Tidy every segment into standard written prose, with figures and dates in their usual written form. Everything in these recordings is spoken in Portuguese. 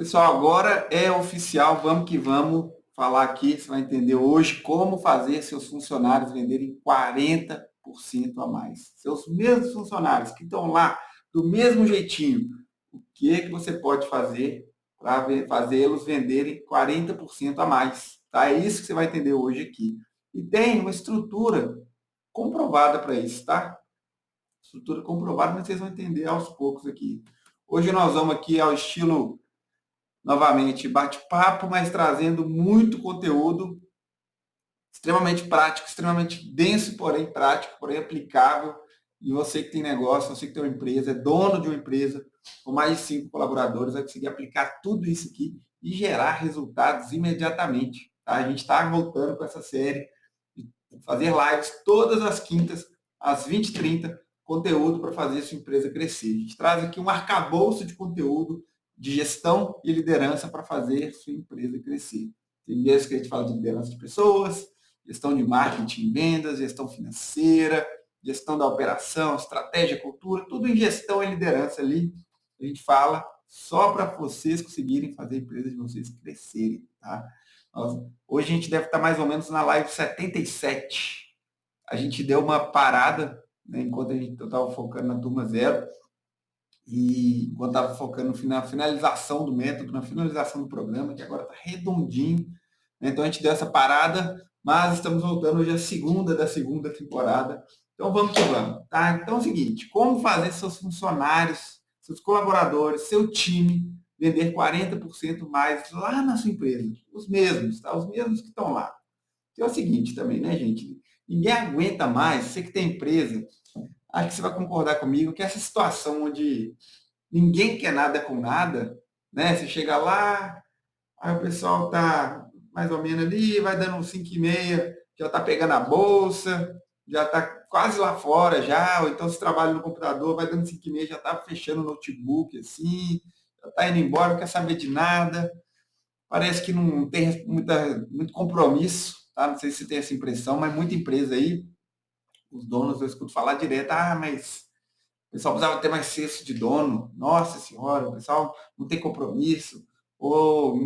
Pessoal, agora é oficial, vamos que vamos falar aqui, você vai entender hoje como fazer seus funcionários venderem 40% a mais. Seus mesmos funcionários que estão lá do mesmo jeitinho, o que é que você pode fazer para fazê-los venderem 40% a mais? Tá? É isso que você vai entender hoje aqui. E tem uma estrutura comprovada para isso, tá? Estrutura comprovada, mas vocês vão entender aos poucos aqui. Hoje nós vamos aqui ao estilo novamente, bate-papo, mas trazendo muito conteúdo extremamente prático, extremamente denso, porém prático, porém aplicável. E você que tem negócio, você que tem uma empresa, é dono de uma empresa com mais de 5 colaboradores, vai conseguir aplicar tudo isso aqui e gerar resultados imediatamente. Tá? A gente está voltando com essa série de fazer lives todas as quintas, às 20h30, conteúdo para fazer a sua empresa crescer. A gente traz aqui um arcabouço de conteúdo de gestão e liderança para fazer sua empresa crescer. Tem vezes que a gente fala de liderança de pessoas, gestão de marketing e vendas, gestão financeira, gestão da operação, estratégia, cultura, tudo em gestão e liderança ali. A gente fala só para vocês conseguirem fazer a empresa de vocês crescerem. Tá? Hoje a gente deve estar mais ou menos na live 77. A gente deu uma parada, né, enquanto eu estava focando na turma zero, e enquanto estava focando na finalização do método, na finalização do programa, que agora está redondinho. Então a gente deu essa parada, mas estamos voltando hoje à segunda da segunda temporada. Então vamos que vamos, tá? Então é o seguinte, como fazer seus funcionários, seus colaboradores, seu time vender 40% mais lá na sua empresa? Os mesmos, tá? Os mesmos que estão lá. Que é o seguinte também, né, gente? Ninguém aguenta mais, você que tem empresa, acho que você vai concordar comigo que essa situação onde ninguém quer nada com nada, né? Você chega lá, aí o pessoal tá mais ou menos ali, vai dando uns 5h30, já tá pegando a bolsa, já tá quase lá fora já, ou então se trabalha no computador, vai dando 5h30, já tá fechando o notebook assim, já tá indo embora, não quer saber de nada. Parece que não tem muito compromisso, tá? Não sei se tem essa impressão, mas muita empresa aí, os donos eu escuto falar direto, mas o pessoal precisava ter mais senso de dono. Nossa senhora, o pessoal não tem compromisso, ou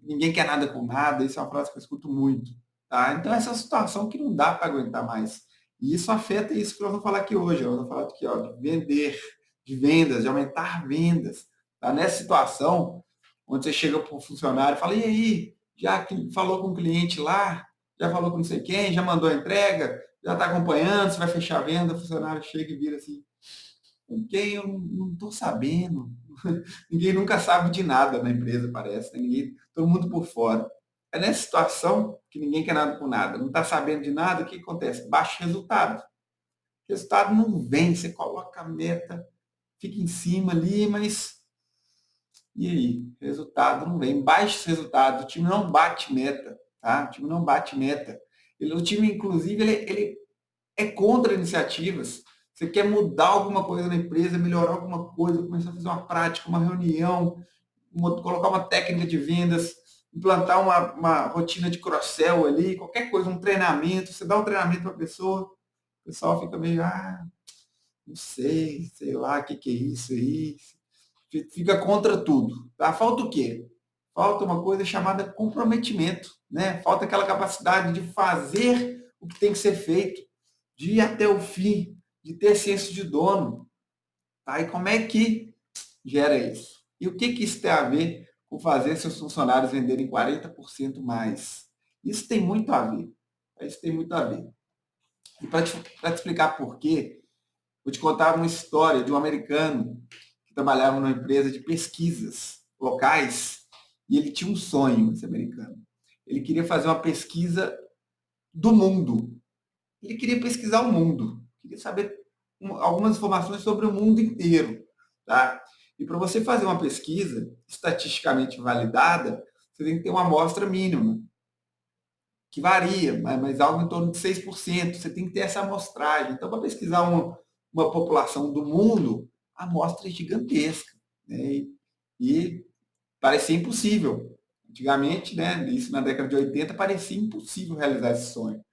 ninguém quer nada com nada. Isso é uma frase que eu escuto muito. Tá? Então, essa é uma situação que não dá para aguentar mais. E isso afeta isso que nós vamos falar aqui hoje. Nós vamos falar aqui de vender, de vendas, de aumentar vendas. Tá? Nessa situação, onde você chega para o funcionário e fala, e aí, já falou com o cliente lá, já falou com não sei quem, já mandou a entrega, já está acompanhando, você vai fechar a venda, o funcionário chega e vira assim, com quem eu não estou sabendo. Ninguém nunca sabe de nada na empresa, parece. Né? Todo mundo por fora. É nessa situação que ninguém quer nada com nada. Não está sabendo de nada, o que acontece? Baixo resultado. O resultado não vem. Você coloca a meta, fica em cima ali, mas e aí? Resultado não vem. Baixos resultados. O time não bate meta. Tá? O time não bate meta. O time, inclusive, ele é contra iniciativas. Você quer mudar alguma coisa na empresa, melhorar alguma coisa, começar a fazer uma prática, uma reunião, colocar uma técnica de vendas, implantar uma rotina de cross-sell ali, qualquer coisa, um treinamento, você dá um treinamento para a pessoa, o pessoal fica meio, não sei lá, o que é isso aí, fica contra tudo. Tá? Falta o quê? Falta uma coisa chamada comprometimento, né? Falta aquela capacidade de fazer o que tem que ser feito, de ir até o fim, de ter senso de dono. Tá? E como é que gera isso? E o que isso tem a ver com fazer seus funcionários venderem 40% mais? Isso tem muito a ver. Isso tem muito a ver. E para te explicar por quê, vou te contar uma história de um americano que trabalhava numa empresa de pesquisas locais e ele tinha um sonho, esse americano. Ele queria fazer uma pesquisa do mundo. Ele queria pesquisar o mundo. Queria saber algumas informações sobre o mundo inteiro. Tá? E para você fazer uma pesquisa estatisticamente validada, você tem que ter uma amostra mínima, que varia, mas algo em torno de 6%. Você tem que ter essa amostragem. Então, para pesquisar uma população do mundo, a amostra é gigantesca. Né? E parecia impossível. Antigamente, né, isso na década de 80, parecia impossível realizar esse sonho.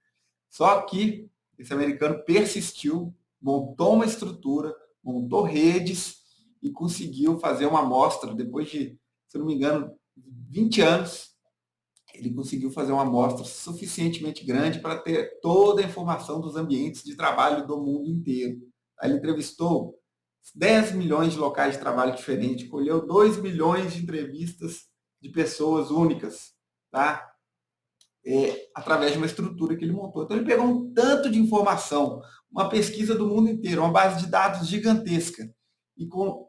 Só que esse americano persistiu, montou uma estrutura, montou redes e conseguiu fazer uma amostra, depois de se não me engano, 20 anos, ele conseguiu fazer uma amostra suficientemente grande para ter toda a informação dos ambientes de trabalho do mundo inteiro. Aí ele entrevistou 10 milhões de locais de trabalho diferentes, colheu 2 milhões de entrevistas de pessoas únicas, tá? Através de uma estrutura que ele montou. Então ele pegou um tanto de informação, uma pesquisa do mundo inteiro, uma base de dados gigantesca, e com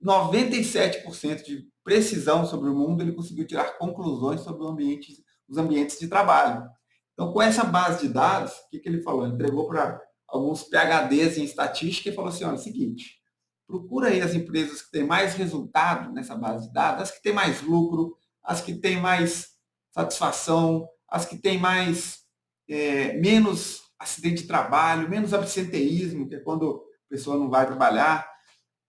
97% de precisão sobre o mundo, ele conseguiu tirar conclusões sobre os ambientes de trabalho. Então, com essa base de dados, o que ele falou? Ele entregou para alguns PhDs em estatística e falou assim, olha, é o seguinte, procura aí as empresas que têm mais resultado nessa base de dados, as que têm mais lucro, as que têm mais satisfação, as que têm menos acidente de trabalho, menos absenteísmo, que é quando a pessoa não vai trabalhar.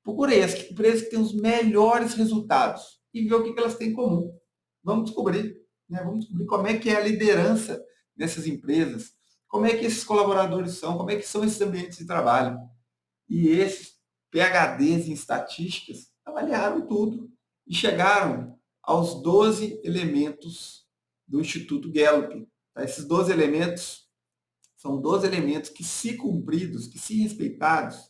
Procurei as empresas que têm os melhores resultados e ver o que elas têm em comum. Vamos descobrir, né? Vamos descobrir como é que é a liderança dessas empresas, como é que esses colaboradores são, como é que são esses ambientes de trabalho. E esses PhDs em estatísticas avaliaram tudo e chegaram aos 12 elementos do Instituto Gallup. Esses 12 elementos são 12 elementos que, se cumpridos, que se respeitados,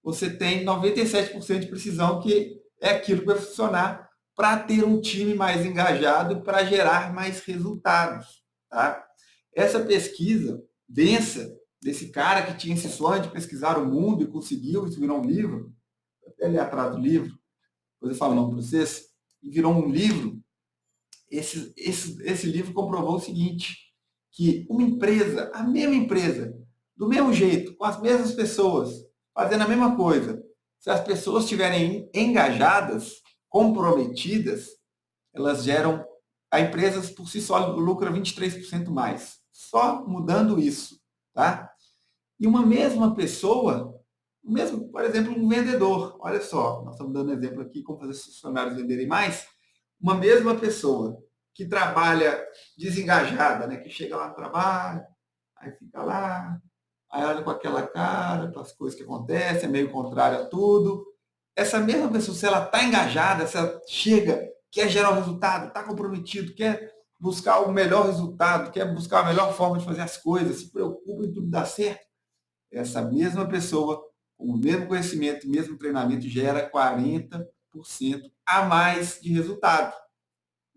você tem 97% de precisão, que é aquilo que vai funcionar para ter um time mais engajado e para gerar mais resultados. Tá? Essa pesquisa densa desse cara que tinha esse sonho de pesquisar o mundo e conseguiu, isso virou um livro, até ali atrás do livro, depois eu falo o nome para vocês, e virou um livro. Esse livro comprovou o seguinte, que uma empresa, a mesma empresa, do mesmo jeito, com as mesmas pessoas, fazendo a mesma coisa, se as pessoas estiverem engajadas, comprometidas, elas geram, a empresa por si só lucra 23% mais, só mudando isso, tá? E uma mesma pessoa, mesmo, por exemplo, um vendedor, olha só, nós estamos dando exemplo aqui como fazer os funcionários venderem mais, uma mesma pessoa que trabalha desengajada, né, que chega lá no trabalho, aí fica lá, aí olha com aquela cara para as coisas que acontecem, é meio contrário a tudo. Essa mesma pessoa, se ela está engajada, se ela chega, quer gerar o resultado, está comprometido, quer buscar o melhor resultado, quer buscar a melhor forma de fazer as coisas, se preocupa em tudo dar certo, essa mesma pessoa, com o mesmo conhecimento, mesmo treinamento, gera 40% a mais de resultado.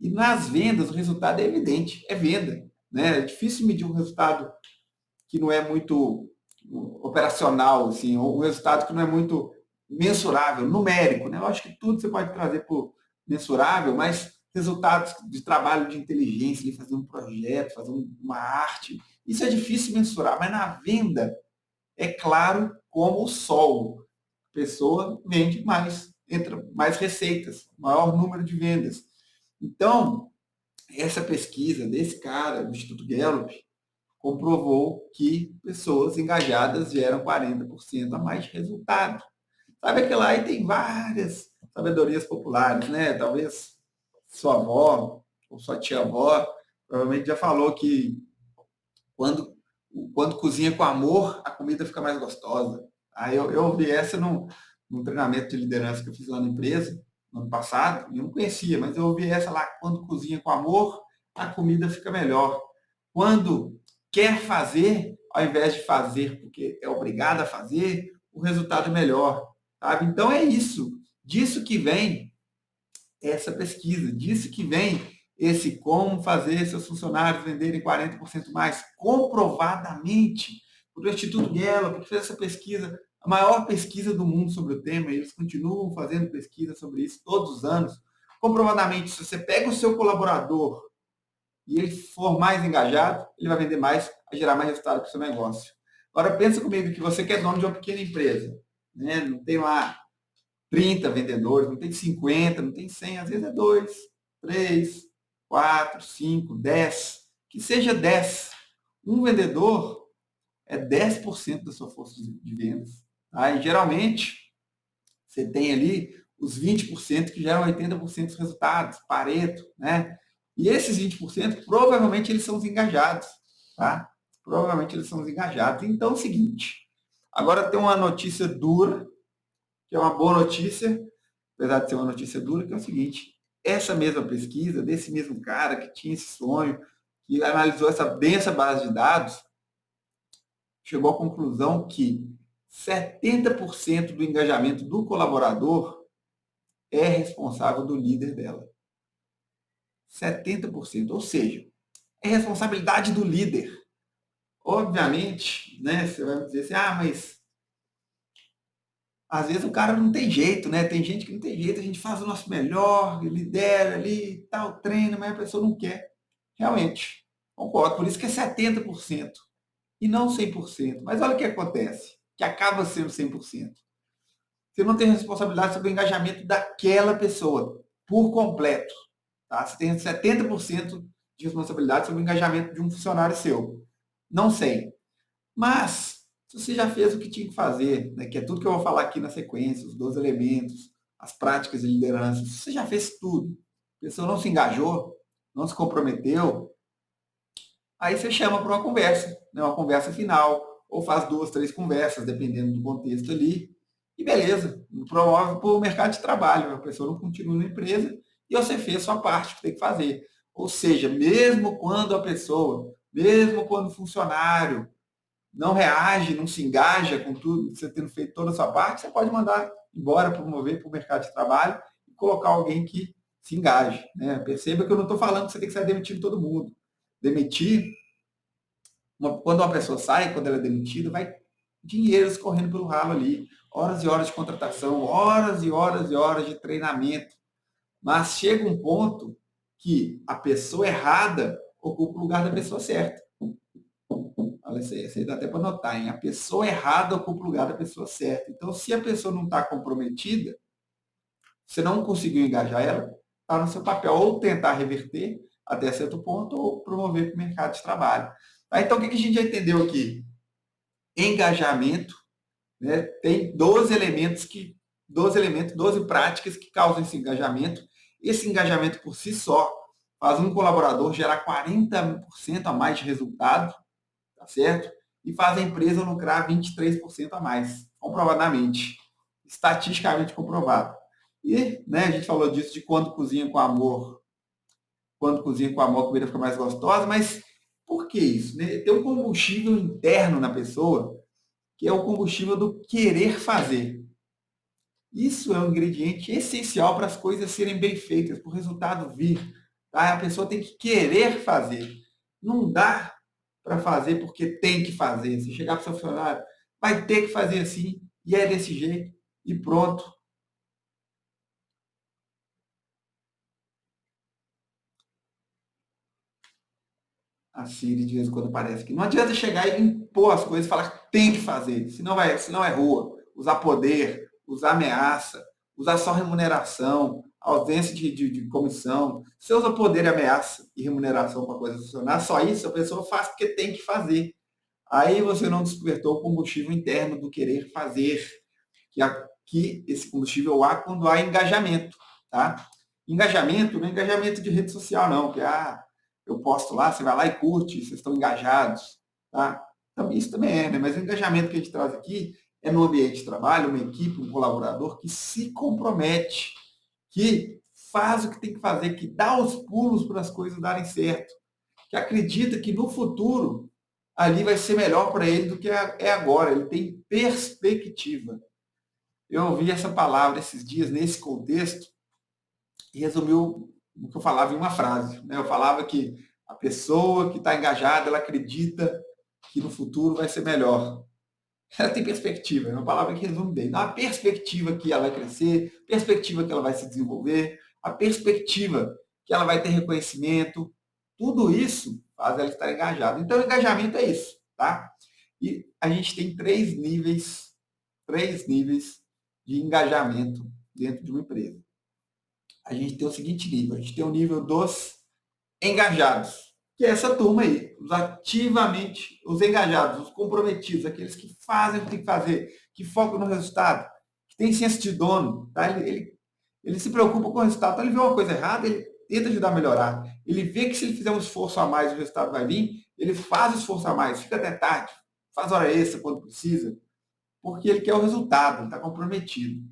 E nas vendas, o resultado é evidente, é venda. Né? É difícil medir um resultado que não é muito operacional, assim, ou um resultado que não é muito mensurável, numérico. Né? Eu acho que tudo você pode trazer por mensurável, mas resultados de trabalho de inteligência, de fazer um projeto, fazer uma arte, isso é difícil mensurar, mas na venda é claro como o sol. A pessoa vende mais, entra mais receitas, maior número de vendas. Então, essa pesquisa desse cara, do Instituto Gallup, comprovou que pessoas engajadas geram 40% a mais de resultado. Sabe aquela aí tem várias sabedorias populares, né? Talvez sua avó ou sua tia-avó provavelmente já falou que quando, quando cozinha com amor, a comida fica mais gostosa. Aí eu ouvi essa num treinamento de liderança que eu fiz lá na empresa, no ano passado, e eu não conhecia, mas eu ouvi essa lá, quando cozinha com amor, a comida fica melhor. Quando quer fazer, ao invés de fazer porque é obrigado a fazer, o resultado é melhor. Sabe? Então é isso. Disso que vem essa pesquisa, disso que vem esse como fazer seus funcionários venderem 40% mais, comprovadamente, por o Instituto Gallup, que fez essa pesquisa, a maior pesquisa do mundo sobre o tema, e eles continuam fazendo pesquisa sobre isso todos os anos. Comprovadamente, se você pega o seu colaborador e ele for mais engajado, ele vai vender mais, vai gerar mais resultado para o seu negócio. Agora, pensa comigo que você que é dono de uma pequena empresa, né? Não tem lá 30 vendedores, não tem 50, não tem 100, às vezes é 2, 3, 4, 5, 10, que seja 10. Um vendedor é 10% da sua força de vendas. Tá? E geralmente você tem ali os 20% que geram 80% dos resultados, Pareto, né? E esses 20% provavelmente eles são os engajados, tá? Provavelmente eles são os engajados. Então é o seguinte, agora tem uma notícia dura, que é uma boa notícia, apesar de ser uma notícia dura, que é o seguinte, essa mesma pesquisa, desse mesmo cara que tinha esse sonho, que analisou essa densa base de dados, chegou à conclusão que 70% do engajamento do colaborador é responsável do líder dela. 70%, ou seja, é responsabilidade do líder. Obviamente, né, você vai me dizer assim, mas às vezes o cara não tem jeito, né? Tem gente que não tem jeito, a gente faz o nosso melhor, lidera ali, tal, treina, mas a pessoa não quer. Realmente, concordo. Por isso que é 70% e não 100%. Mas olha o que acontece, que acaba sendo 100%. Você não tem responsabilidade sobre o engajamento daquela pessoa, por completo. Tá? Você tem 70% de responsabilidade sobre o engajamento de um funcionário seu. Não 100. Mas, se você já fez o que tinha que fazer, né, que é tudo que eu vou falar aqui na sequência, os 12 elementos, as práticas de liderança, se você já fez tudo, a pessoa não se engajou, não se comprometeu, aí você chama para uma conversa, né, uma conversa final, ou faz 2, 3 conversas, dependendo do contexto ali, e beleza, promove para o mercado de trabalho, a pessoa não continua na empresa e você fez a sua parte que tem que fazer. Ou seja, mesmo quando a pessoa, mesmo quando o funcionário não reage, não se engaja com tudo, você tendo feito toda a sua parte, você pode mandar embora, promover para o mercado de trabalho e colocar alguém que se engaje. Né? Perceba que eu não estou falando que você tem que sair demitindo todo mundo. Demitir, quando uma pessoa sai, quando ela é demitida, vai dinheiro escorrendo pelo ralo ali. Horas e horas de contratação, horas e horas e horas de treinamento. Mas chega um ponto que a pessoa errada ocupa o lugar da pessoa certa. Olha, isso aí dá até para notar, hein? A pessoa errada ocupa o lugar da pessoa certa. Então, se a pessoa não está comprometida, você não conseguiu engajar ela, está no seu papel ou tentar reverter até certo ponto ou promover para o mercado de trabalho. Tá? Então, o que a gente já entendeu aqui? Engajamento, né? Tem 12 elementos 12 práticas que causam esse engajamento. Esse engajamento por si só faz um colaborador gerar 40% a mais de resultado, tá certo? E faz a empresa lucrar 23% a mais, comprovadamente, estatisticamente comprovado. E, né, a gente falou disso de quando cozinha com amor a comida fica mais gostosa, mas por que isso? Né? Tem um combustível interno na pessoa, que é o combustível do querer fazer. Isso é um ingrediente essencial para as coisas serem bem feitas, para o resultado vir. Tá? A pessoa tem que querer fazer. Não dá para fazer porque tem que fazer. Se chegar para o seu funcionário, vai ter que fazer assim, e é desse jeito, e pronto. A Siri de vez em quando aparece aqui. Não adianta chegar e impor as coisas e falar que tem que fazer, senão é rua. Usar poder, usar ameaça, usar só remuneração, ausência de comissão. Você usa poder e ameaça e remuneração para a coisa funcionar, só isso a pessoa faz porque tem que fazer. Aí você não despertou o combustível interno do querer fazer, que esse combustível há quando há engajamento. Tá? Engajamento não é engajamento de rede social, não, que eu posto lá, você vai lá e curte, vocês estão engajados. Tá? Então, isso também é, né? Mas o engajamento que a gente traz aqui é no ambiente de trabalho, uma equipe, um colaborador que se compromete, que faz o que tem que fazer, que dá os pulos para as coisas darem certo, que acredita que no futuro ali vai ser melhor para ele do que é agora. Ele tem perspectiva. Eu ouvi essa palavra esses dias nesse contexto e resumiu o que eu falava em uma frase. Né? Eu falava que a pessoa que está engajada, ela acredita que no futuro vai ser melhor. Ela tem perspectiva, é uma palavra que resume bem. Dá uma perspectiva que ela vai crescer, perspectiva que ela vai se desenvolver, a perspectiva que ela vai ter reconhecimento. Tudo isso faz ela estar engajada. Então, o engajamento é isso, tá? E a gente tem três níveis de engajamento dentro de uma empresa. A gente tem o seguinte nível, a gente tem o nível dos engajados, que é essa turma aí, os ativamente, os engajados, os comprometidos, aqueles que fazem o que tem que fazer, que focam no resultado, que tem senso de dono, tá? Ele se preocupa com o resultado, então ele vê uma coisa errada, ele tenta ajudar a melhorar. Ele vê que se ele fizer um esforço a mais, o resultado vai vir, ele faz o esforço a mais, fica até tarde, faz hora extra quando precisa, porque ele quer o resultado, ele está comprometido.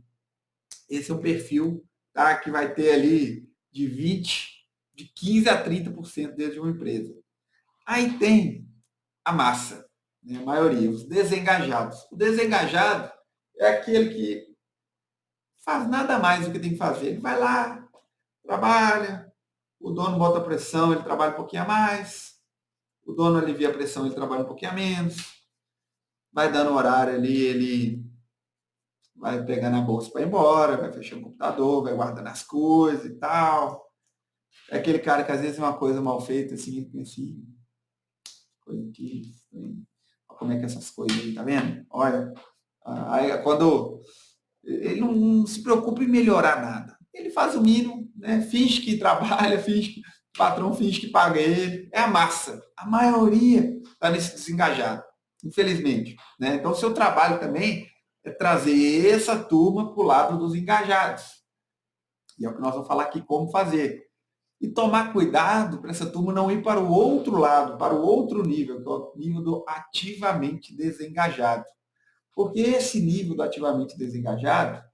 Esse é o perfil, tá, que vai ter ali de 20, de 15 a 30% dentro de uma empresa. Aí tem a massa, né? A maioria, os desengajados. O desengajado é aquele que faz nada mais do que tem que fazer. Ele vai lá, trabalha, o dono bota pressão, ele trabalha um pouquinho a mais, o dono alivia a pressão, ele trabalha um pouquinho a menos, vai dando horário ali, ele vai pegando a bolsa para ir embora, vai fechando o computador, vai guardando as coisas e tal. É aquele cara que às vezes é uma coisa mal feita, assim, ele pensa assim, coisa aqui, como é que é essas coisas aí, tá vendo? Olha, aí quando ele não se preocupa em melhorar nada. Ele faz o mínimo, né? Finge que trabalha, finge que o patrão finge que paga ele. É a massa. A maioria está nesse desengajado, infelizmente. Né? Então, o seu trabalho também é trazer essa turma para o lado dos engajados. E é o que nós vamos falar aqui como fazer. E tomar cuidado para essa turma não ir para o outro lado, para o outro nível, que é o nível do ativamente desengajado. Porque esse nível do ativamente desengajado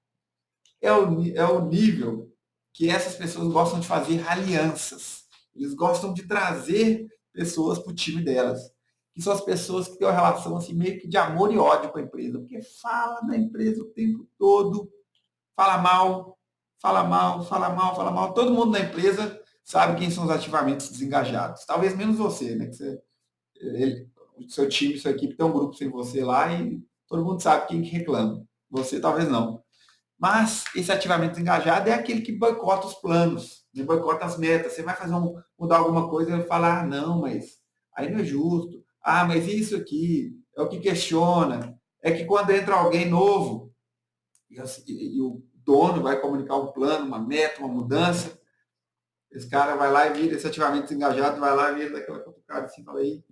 é o nível que essas pessoas gostam de fazer alianças. Eles gostam de trazer pessoas para o time delas. Que são as pessoas que têm uma relação assim, meio que de amor e ódio com a empresa. Porque fala da empresa o tempo todo, fala mal, fala mal, fala mal, fala mal. Todo mundo na empresa sabe quem são os ativamente desengajados. Talvez menos você, né? Que o seu time, sua equipe tem um grupo sem você lá e todo mundo sabe quem que reclama. Você talvez não. Mas esse ativamente engajado é aquele que boicota os planos, né? Boicota as metas. Você vai mudar alguma coisa e ele fala, ah, não, mas aí não é justo. Ah, mas isso aqui é o que questiona. É que quando entra alguém novo e o dono vai comunicar um plano, uma meta, uma mudança, esse cara vai lá e vira, esse ativamente desengajado vai lá e vira daquela cutucada assim, fala aí,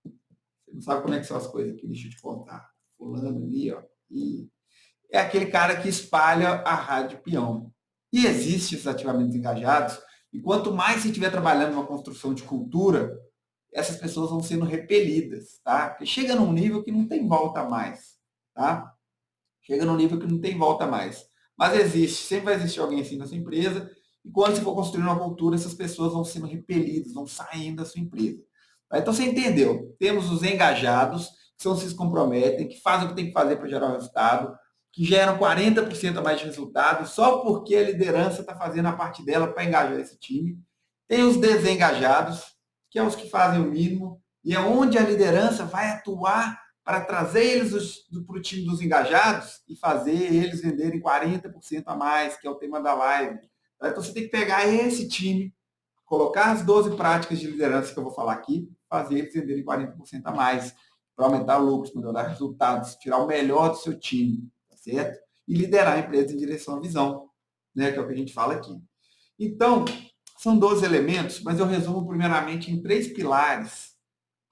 você não sabe como é que são as coisas aqui, deixa eu te contar. Fulano ali, ó, e é aquele cara que espalha a rádio peão. E existem esses ativamente engajados, e quanto mais você estiver trabalhando numa construção de cultura, essas pessoas vão sendo repelidas, tá? Porque chega num nível que não tem volta mais, tá? Chega num nível que não tem volta mais. Mas existe, sempre vai existir alguém assim na sua empresa, e quando você for construir uma cultura, essas pessoas vão sendo repelidas, vão saindo da sua empresa. Tá? Então você entendeu? Temos os engajados, que são os que se comprometem, que fazem o que tem que fazer para gerar o resultado, que geram 40% a mais de resultado, só porque a liderança está fazendo a parte dela para engajar esse time. Tem os desengajados, que é os que fazem o mínimo, e é onde a liderança vai atuar para trazer eles para o time dos engajados e fazer eles venderem 40% a mais, que é o tema da live. Então você tem que pegar esse time, colocar as 12 práticas de liderança que eu vou falar aqui, fazer eles venderem 40% a mais, para aumentar lucros, melhorar resultados, tirar o melhor do seu time, tá certo? E liderar a empresa em direção à visão, né, que é o que a gente fala aqui. Então, são 12 elementos, mas eu resumo primeiramente em 3 pilares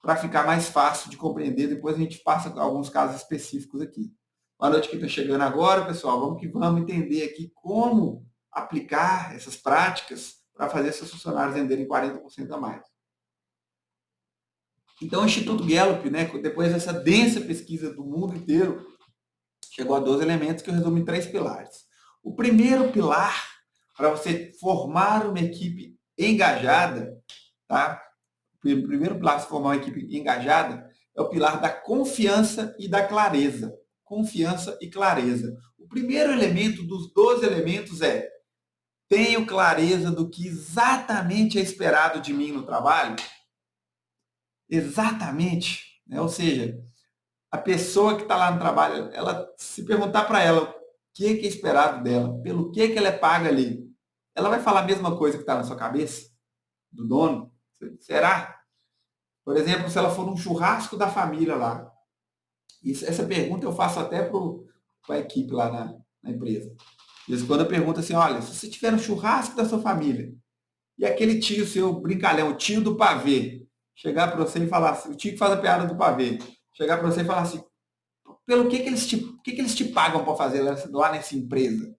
para ficar mais fácil de compreender. Depois a gente passa alguns casos específicos aqui. Boa noite que está chegando agora, pessoal. Vamos que vamos entender aqui como aplicar essas práticas para fazer seus funcionários venderem 40% a mais. Então, o Instituto Gallup, né, depois dessa densa pesquisa do mundo inteiro, chegou a 12 elementos que eu resumo em 3 pilares. O primeiro pilar, para você formar uma equipe engajada, tá? O primeiro pilar para formar uma equipe engajada é o pilar da confiança e da clareza. Confiança e clareza. O primeiro elemento dos 12 elementos é: tenho clareza do que exatamente é esperado de mim no trabalho? Exatamente. Né? Ou seja, a pessoa que está lá no trabalho, ela se perguntar para ela o que é esperado dela, pelo que ela é paga ali, ela vai falar a mesma coisa que está na sua cabeça, do dono? Será? Por exemplo, se ela for num churrasco da família lá. Essa pergunta eu faço até para a equipe lá na empresa. De vez em quando eu pergunto assim, olha, se você tiver no churrasco da sua família, e aquele tio seu brincalhão, o tio do pavê, chegar para você e falar assim, o tio que faz a piada do pavê, chegar para você e falar assim, pelo que eles te pagam para fazer lá nessa empresa? O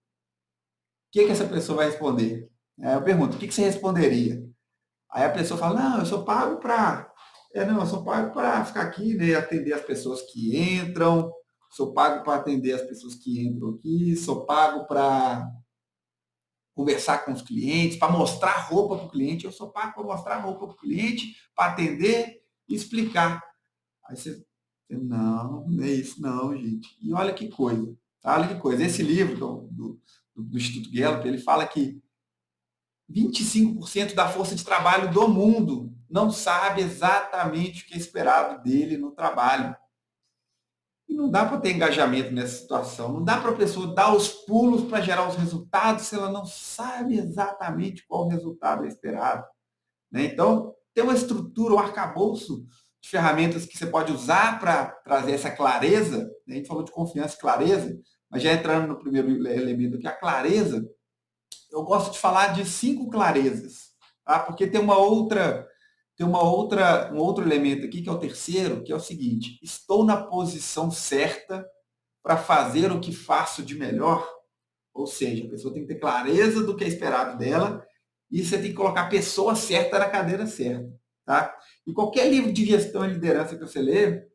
que essa pessoa vai responder? Aí eu pergunto, o que você responderia? Aí a pessoa fala, não, eu sou pago para. Não, eu sou pago para ficar aqui, né? Atender as pessoas que entram, sou pago para atender as pessoas que entram aqui, sou pago para conversar com os clientes, para mostrar roupa para o cliente. Eu sou pago para mostrar roupa para o cliente, para atender e explicar. Aí você, não, não é isso não, gente. E olha que coisa, tá? Olha que coisa. Esse livro do Instituto Gallup, ele fala que 25% da força de trabalho do mundo não sabe exatamente o que é esperado dele no trabalho. E não dá para ter engajamento nessa situação. Não dá para a pessoa dar os pulos para gerar os resultados se ela não sabe exatamente qual o resultado é esperado. Né? Então, tem uma estrutura, um arcabouço de ferramentas que você pode usar para trazer essa clareza. Né? A gente falou de confiança e clareza, mas já entrando no primeiro elemento aqui, a clareza, eu gosto de falar de 5 clarezas, tá? Porque um outro elemento aqui, que é o terceiro, que é o seguinte: estou na posição certa para fazer o que faço de melhor. Ou seja, a pessoa tem que ter clareza do que é esperado dela e você tem que colocar a pessoa certa na cadeira certa. Tá? E qualquer livro de gestão e liderança que você lê,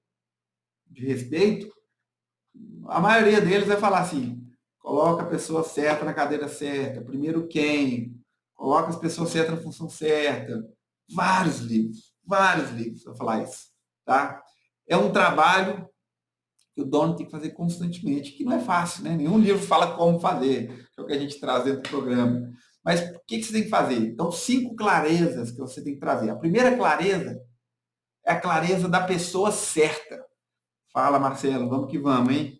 de respeito, a maioria deles vai falar assim: coloca a pessoa certa na cadeira certa, primeiro quem, coloca as pessoas certas na função certa. Vários livros vão falar isso. Tá? É um trabalho que o dono tem que fazer constantemente, que não é fácil, né? Nenhum livro fala como fazer, que é o que a gente traz dentro do programa. Mas o que você tem que fazer? Então, 5 clarezas que você tem que trazer. A primeira clareza é a clareza da pessoa certa. Fala, Marcelo, vamos que vamos, hein?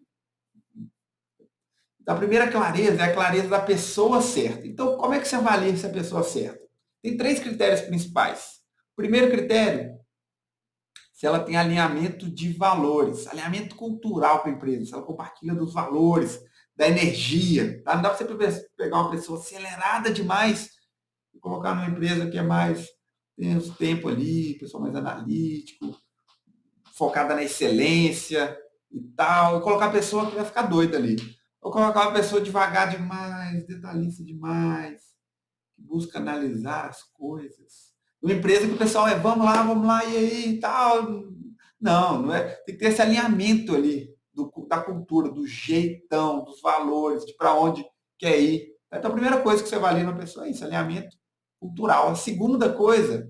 A primeira clareza é a clareza da pessoa certa. Então, como é que você avalia se é a pessoa certa? Tem 3 critérios principais. O primeiro critério, se ela tem alinhamento de valores, alinhamento cultural com a empresa, se ela compartilha dos valores, da energia. Tá? Não dá para você pegar uma pessoa acelerada demais e colocar numa empresa que é mais, tem os tempo ali, pessoal mais analítico, focada na excelência e tal, e colocar a pessoa que vai ficar doida ali. Ou colocar uma pessoa devagar demais, detalhista demais, que busca analisar as coisas. Uma empresa que o pessoal é vamos lá, e aí e tal. Não, não é. Tem que ter esse alinhamento ali da cultura, do jeitão, dos valores, de para onde quer ir. Então a primeira coisa que você avalia na pessoa é isso, alinhamento cultural. A segunda coisa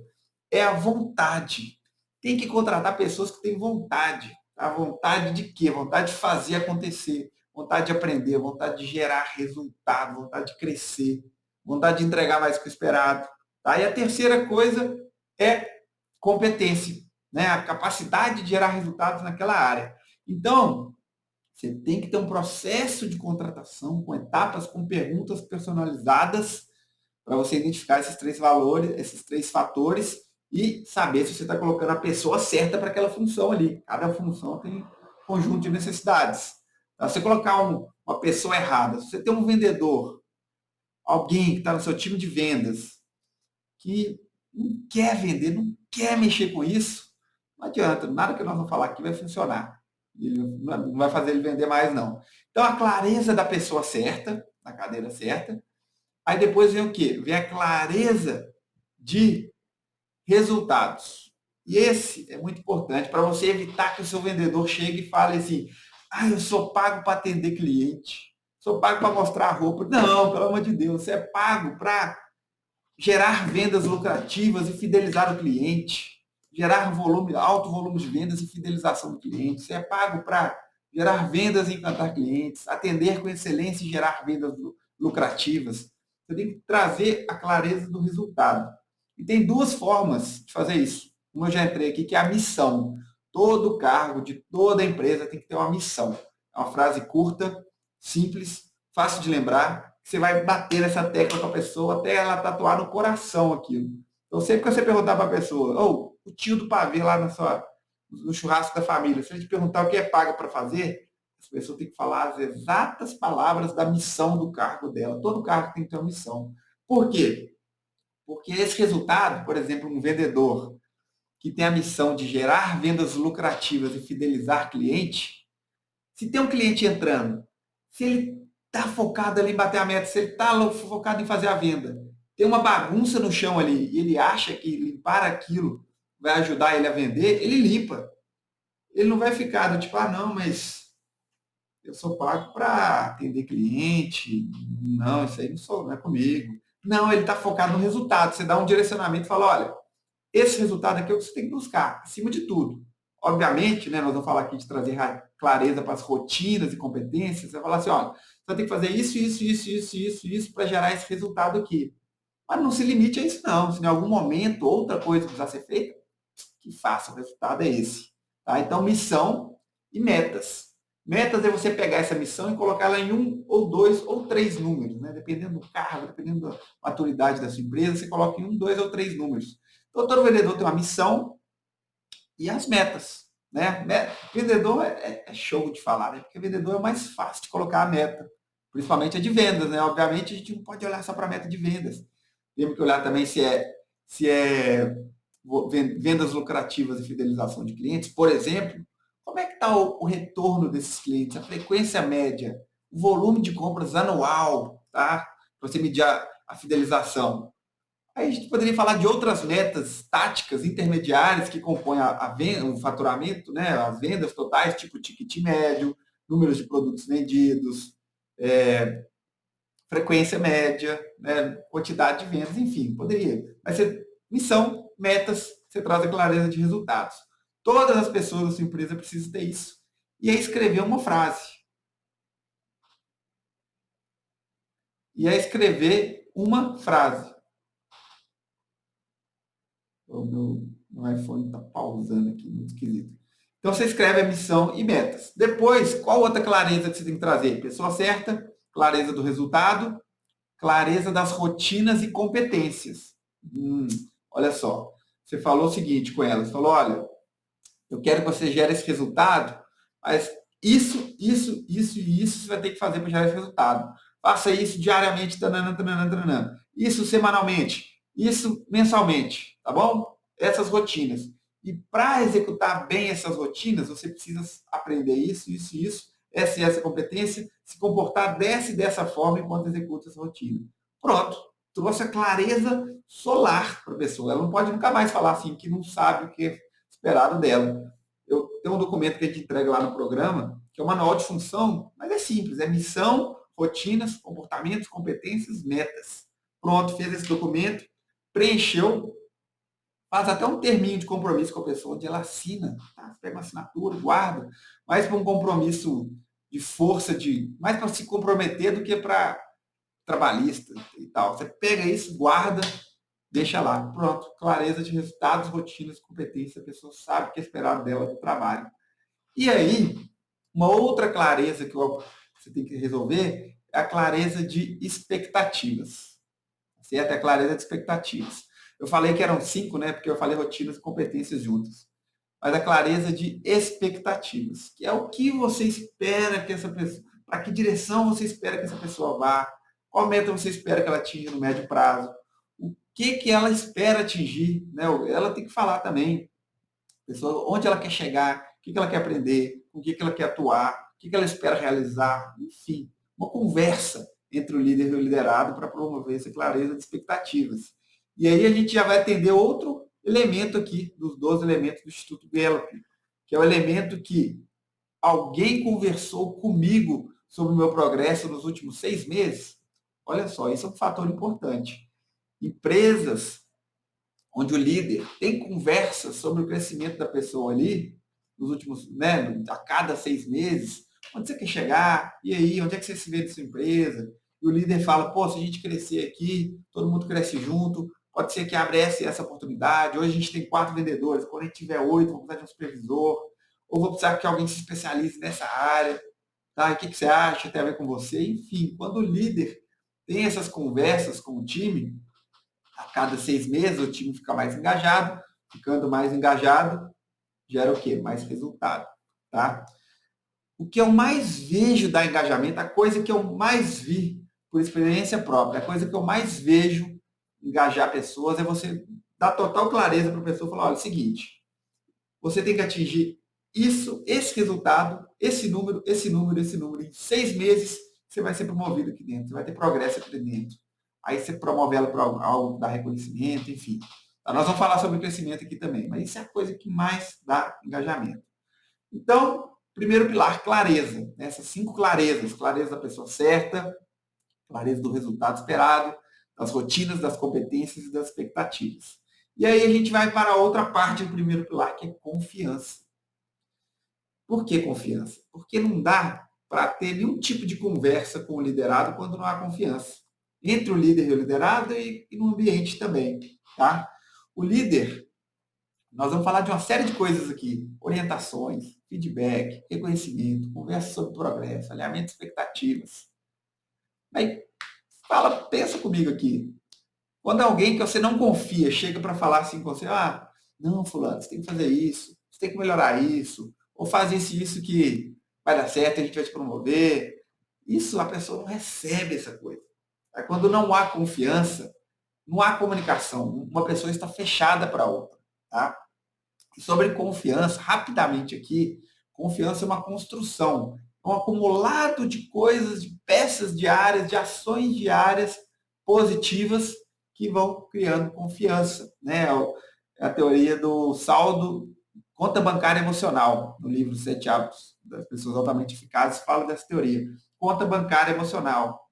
é a vontade. Tem que contratar pessoas que têm vontade. A vontade de quê? Vontade de fazer acontecer, vontade de aprender, vontade de gerar resultado, vontade de crescer, vontade de entregar mais que o esperado. Tá? E a terceira coisa é competência, né? A capacidade de gerar resultados naquela área. Então, você tem que ter um processo de contratação com etapas, com perguntas personalizadas para você identificar esses 3 valores, esses 3 fatores e saber se você está colocando a pessoa certa para aquela função ali. Cada função tem um conjunto de necessidades. Se você colocar uma pessoa errada, se você tem um vendedor, alguém que está no seu time de vendas, que não quer vender, não quer mexer com isso, não adianta, nada que nós vamos falar aqui vai funcionar. Ele não vai fazer ele vender mais, não. Então, a clareza da pessoa certa, na cadeira certa. Aí depois vem o quê? Vem a clareza de resultados. E esse é muito importante para você evitar que o seu vendedor chegue e fale assim: ah, eu sou pago para atender cliente, sou pago para mostrar a roupa. Não, pelo amor de Deus, você é pago para gerar vendas lucrativas e fidelizar o cliente, gerar alto volume de vendas e fidelização do cliente. Você é pago para gerar vendas e encantar clientes, atender com excelência e gerar vendas lucrativas. Você tem que trazer a clareza do resultado. E tem 2 formas de fazer isso. Uma eu já entrei aqui, que é a missão. Todo cargo de toda empresa tem que ter uma missão. É uma frase curta, simples, fácil de lembrar. Você vai bater nessa tecla com a pessoa até ela tatuar no coração aquilo. Então, sempre que você perguntar para a pessoa, ou o tio do pavê lá no churrasco da família, se ele te perguntar o que é pago para fazer, essa pessoa tem que falar as exatas palavras da missão do cargo dela. Todo cargo tem que ter uma missão. Por quê? Porque esse resultado, por exemplo, um vendedor que tem a missão de gerar vendas lucrativas e fidelizar cliente, se tem um cliente entrando, se ele está focado ali em bater a meta, se ele está focado em fazer a venda, tem uma bagunça no chão ali e ele acha que limpar aquilo vai ajudar ele a vender, ele limpa. Ele não vai ficar do tipo, ah não, mas eu sou pago para atender cliente, não, isso aí não é comigo. Não, ele está focado no resultado. Você dá um direcionamento e fala, olha, esse resultado aqui é o que você tem que buscar, acima de tudo. Obviamente, né, nós vamos falar aqui de trazer clareza para as rotinas e competências. Você vai falar assim, olha, você vai ter que fazer isso para gerar esse resultado aqui. Mas não se limite a isso, não. Se em algum momento outra coisa precisar ser feita, que faça, o resultado é esse. Tá? Então, missão e metas. Metas é você pegar essa missão e colocar ela em um ou dois ou três números, né? Dependendo do cargo, dependendo da maturidade da sua empresa, você coloca em um, dois ou três números. Então, todo vendedor tem uma missão e as metas. Né? Vendedor é show de falar, né? Porque vendedor é o mais fácil de colocar a meta, principalmente a de vendas. Né? Obviamente, a gente não pode olhar só para a meta de vendas. Temos que olhar também se é vendas lucrativas e fidelização de clientes, por exemplo, como é que está o retorno desses clientes, a frequência média, o volume de compras anual, tá? Para você medir a fidelização. Aí a gente poderia falar de outras metas táticas intermediárias que compõem a venda, o faturamento, né? As vendas totais, tipo ticket médio, números de produtos vendidos, frequência média, né, quantidade de vendas, enfim, poderia. Mas missão, metas, você traz a clareza de resultados. Todas as pessoas da sua empresa precisam ter isso. E aí escrever uma frase. E aí escrever uma frase. O meu iPhone está pausando aqui, muito esquisito. Então você escreve a missão e metas. Depois, qual outra clareza que você tem que trazer? Pessoa certa, clareza do resultado, clareza das rotinas e competências. Olha só, você falou o seguinte com ela, você falou, olha, eu quero que você gere esse resultado, mas isso e isso você vai ter que fazer para gerar esse resultado. Faça isso diariamente, tanana, tanana, tanana. Isso semanalmente, isso mensalmente, tá bom? Essas rotinas. E para executar bem essas rotinas, você precisa aprender isso e isso, essa e essa competência, se comportar dessa e dessa forma enquanto executa essa rotina. Pronto, trouxe a clareza solar para a pessoa. Ela não pode nunca mais falar assim que não sabe o que é esperado dela. Eu tenho um documento que a gente entrega lá no programa, que é o manual de função, mas é simples, é missão, rotinas, comportamentos, competências, metas. Pronto, fez esse documento, preencheu, faz até um terminho de compromisso com a pessoa, onde ela assina, tá? Você pega uma assinatura, guarda, mais para um compromisso de força, mais para se comprometer do que para trabalhista e tal. Você pega isso, guarda, deixa lá. Pronto, clareza de resultados, rotinas, competência, a pessoa sabe o que é esperado dela do trabalho. E aí, uma outra clareza que você tem que resolver é a clareza de expectativas. Certo? É a clareza de expectativas. Eu falei que eram 5, né? Porque eu falei rotinas e competências juntas. Mas a clareza de expectativas, que é o que você espera que essa pessoa, para que direção você espera que essa pessoa vá, qual meta você espera que ela atinja no médio prazo, o que ela espera atingir, né? Ela tem que falar também, pessoa, onde ela quer chegar, o que ela quer aprender, com o que ela quer atuar, o que ela espera realizar, enfim, uma conversa entre o líder e o liderado para promover essa clareza de expectativas. E aí a gente já vai atender outro elemento aqui, dos 12 elementos do Instituto Gallup, que é o elemento que alguém conversou comigo sobre o meu progresso nos últimos 6 meses. Olha só, isso é um fator importante. Empresas onde o líder tem conversas sobre o crescimento da pessoa ali, nos últimos, né, a cada 6 meses, onde você quer chegar, e aí, onde é que você se vê de sua empresa? E o líder fala, pô, se a gente crescer aqui, todo mundo cresce junto, pode ser que abra essa oportunidade, hoje a gente tem 4 vendedores, quando a gente tiver 8, vou precisar de um supervisor, ou vou precisar que alguém se especialize nessa área, tá? O que você acha, tem a ver com você? Enfim, quando o líder tem essas conversas com o time, a cada 6 meses o time fica mais engajado, ficando mais engajado, gera o quê? Mais resultado, tá? O que eu mais vejo da engajamento, a coisa que eu mais vi por experiência própria, a coisa que eu mais vejo engajar pessoas é você dar total clareza para a pessoa e falar, olha, é o seguinte, você tem que atingir isso, esse resultado, esse número, em 6 meses você vai ser promovido aqui dentro, você vai ter progresso aqui dentro. Aí você promove ela para algo, dá reconhecimento, enfim. Nós vamos falar sobre crescimento aqui também, mas isso é a coisa que mais dá engajamento. Então, Primeiro pilar, clareza. Né? Essas 5 clarezas. Clareza da pessoa certa, clareza do resultado esperado, das rotinas, das competências e das expectativas. E aí a gente vai para a outra parte do primeiro pilar, que é confiança. Por que confiança? Porque não dá para ter nenhum tipo de conversa com o liderado quando não há confiança. Entre o líder e o liderado e no ambiente também. Tá? O líder, nós vamos falar de uma série de coisas aqui. Orientações, feedback, reconhecimento, conversa sobre progresso, alinhamento de expectativas. Aí, pensa comigo aqui. Quando alguém que você não confia chega para falar assim com você, não, fulano, você tem que fazer isso, você tem que melhorar isso, ou faz isso que vai dar certo, a gente vai te promover. Isso a pessoa não recebe essa coisa. Aí, quando não há confiança, não há comunicação. Uma pessoa está fechada para a outra. Tá? E sobre confiança, rapidamente aqui, confiança é uma construção, é um acumulado de coisas, de peças diárias, de ações diárias positivas que vão criando confiança. Né? É a teoria do saldo, conta bancária emocional, no livro Sete Hábitos das Pessoas Altamente Eficazes, fala dessa teoria. Conta bancária emocional.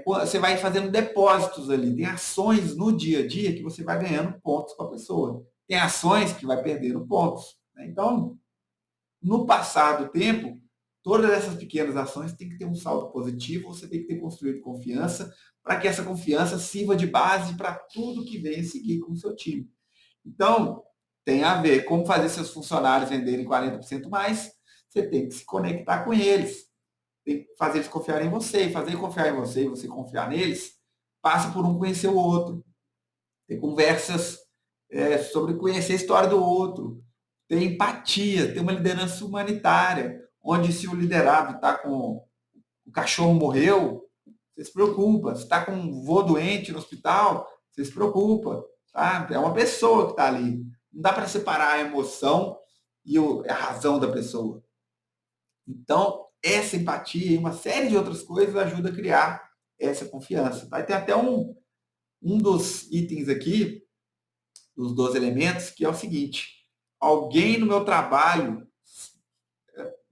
Você vai fazendo depósitos ali, tem ações no dia a dia que você vai ganhando pontos com a pessoa. Tem ações que vai perdendo pontos. Né? Então, no passar do tempo, todas essas pequenas ações têm que ter um saldo positivo, você tem que ter construído confiança, para que essa confiança sirva de base para tudo que vem a seguir com o seu time. Então, tem a ver como fazer seus funcionários venderem 40% mais, você tem que se conectar com eles, tem que fazer eles confiarem em você, e fazer eles confiar em você e você confiar neles, passa por um conhecer o outro, ter conversas sobre conhecer a história do outro, ter empatia, ter uma liderança humanitária, onde se o liderado está com o cachorro morreu, você se preocupa. Se está com um vô doente no hospital, você se preocupa. Tá? É uma pessoa que está ali. Não dá para separar a emoção e a razão da pessoa. Então, essa empatia e uma série de outras coisas ajuda a criar essa confiança. Tá? E tem até um dos itens aqui, dos 12 elementos, que é o seguinte: alguém no meu trabalho,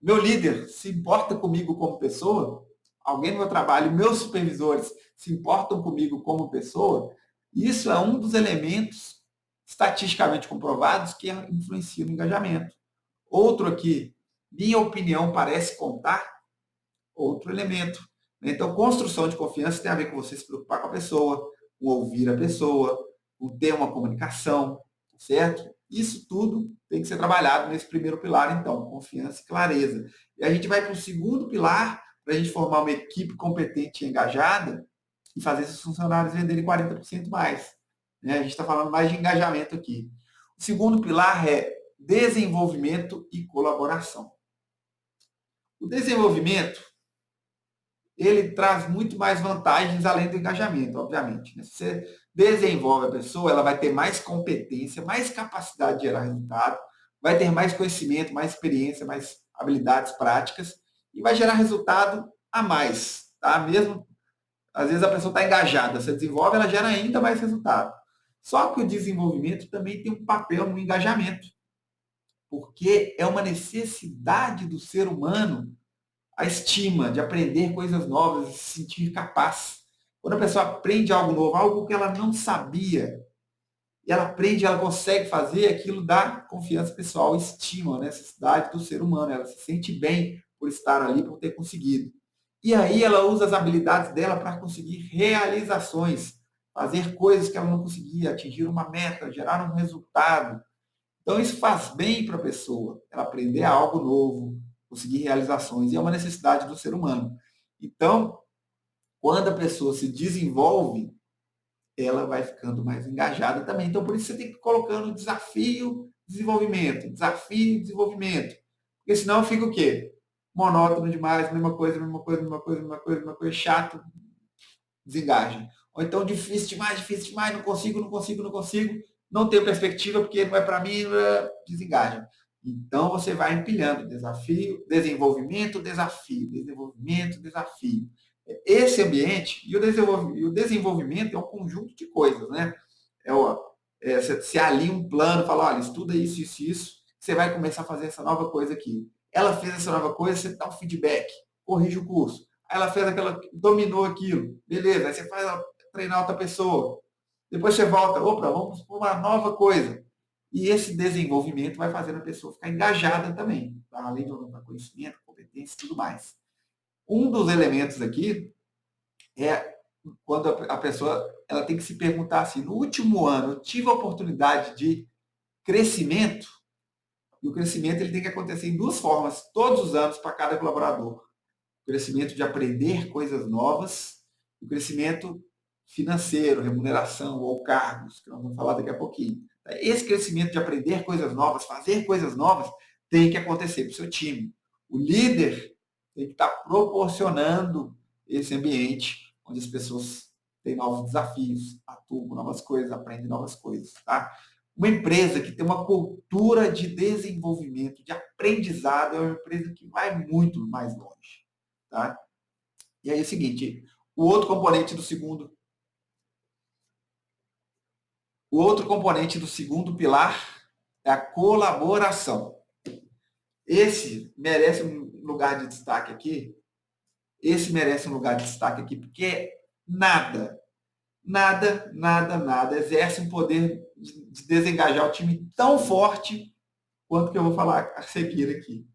meu líder, se importa comigo como pessoa, alguém no meu trabalho, meus supervisores se importam comigo como pessoa, isso é um dos elementos estatisticamente comprovados que influencia no engajamento. Outro aqui, minha opinião parece contar, outro elemento. Então, construção de confiança tem a ver com você se preocupar com a pessoa, com ouvir a pessoa, com ter uma comunicação, certo? Isso tudo tem que ser trabalhado nesse primeiro pilar, então, confiança e clareza. E a gente vai para o segundo pilar, para a gente formar uma equipe competente e engajada e fazer esses funcionários venderem 40% mais. Né? A gente está falando mais de engajamento aqui. O segundo pilar é desenvolvimento e colaboração. O desenvolvimento, ele traz muito mais vantagens além do engajamento, obviamente. Né? Se você desenvolve a pessoa, ela vai ter mais competência, mais capacidade de gerar resultado, vai ter mais conhecimento, mais experiência, mais habilidades práticas e vai gerar resultado a mais. Tá? Mesmo, às vezes a pessoa está engajada, você desenvolve, ela gera ainda mais resultado. Só que o desenvolvimento também tem um papel no engajamento, porque é uma necessidade do ser humano a estima de aprender coisas novas, de se sentir capaz. Quando a pessoa aprende algo novo, algo que ela não sabia, e ela aprende, ela consegue fazer, aquilo dá confiança pessoal, estima a necessidade do ser humano, ela se sente bem por estar ali, por ter conseguido. E aí ela usa as habilidades dela para conseguir realizações, fazer coisas que ela não conseguia, atingir uma meta, gerar um resultado. Então isso faz bem para a pessoa, ela aprender algo novo, conseguir realizações, e é uma necessidade do ser humano. Então, quando a pessoa se desenvolve, ela vai ficando mais engajada também. Então, por isso você tem que ir colocando desafio, desenvolvimento, desafio, desenvolvimento. Porque senão fica o quê? Monótono demais, mesma coisa, mesma coisa, mesma coisa, mesma coisa, mesma coisa, chato, desengaja. Ou então difícil demais, não consigo, não consigo, não consigo, não tenho perspectiva porque não é para mim, desengaja. Então você vai empilhando desafio, desenvolvimento, desafio, desenvolvimento, desafio. Esse ambiente e o desenvolvimento é um conjunto de coisas, né? Você alinha um plano, fala, olha, estuda isso, isso, isso, você vai começar a fazer essa nova coisa aqui. Ela fez essa nova coisa, você dá um feedback, corrige o curso. Aí ela fez aquela, dominou aquilo, beleza, aí você faz ela treinar outra pessoa. Depois você volta, opa, vamos para uma nova coisa. E esse desenvolvimento vai fazendo a pessoa ficar engajada também, tá? Além do conhecimento, competência e tudo mais. Um dos elementos aqui é quando a pessoa ela tem que se perguntar assim, no último ano eu tive a oportunidade de crescimento, e o crescimento ele tem que acontecer em duas formas, todos os anos para cada colaborador. O crescimento de aprender coisas novas, o crescimento financeiro, remuneração ou cargos, que nós vamos falar daqui a pouquinho. Esse crescimento de aprender coisas novas, fazer coisas novas, tem que acontecer para o seu time. O líder tem que estar proporcionando esse ambiente onde as pessoas têm novos desafios, atuam com novas coisas, aprendem novas coisas. Tá? Uma empresa que tem uma cultura de desenvolvimento, de aprendizado, é uma empresa que vai muito mais longe. Tá? E aí é o seguinte, o outro componente do segundo pilar é a colaboração. Esse merece um lugar de destaque aqui. Esse merece um lugar de destaque aqui, porque nada exerce um poder de desengajar o time tão forte quanto que eu vou falar a seguir aqui.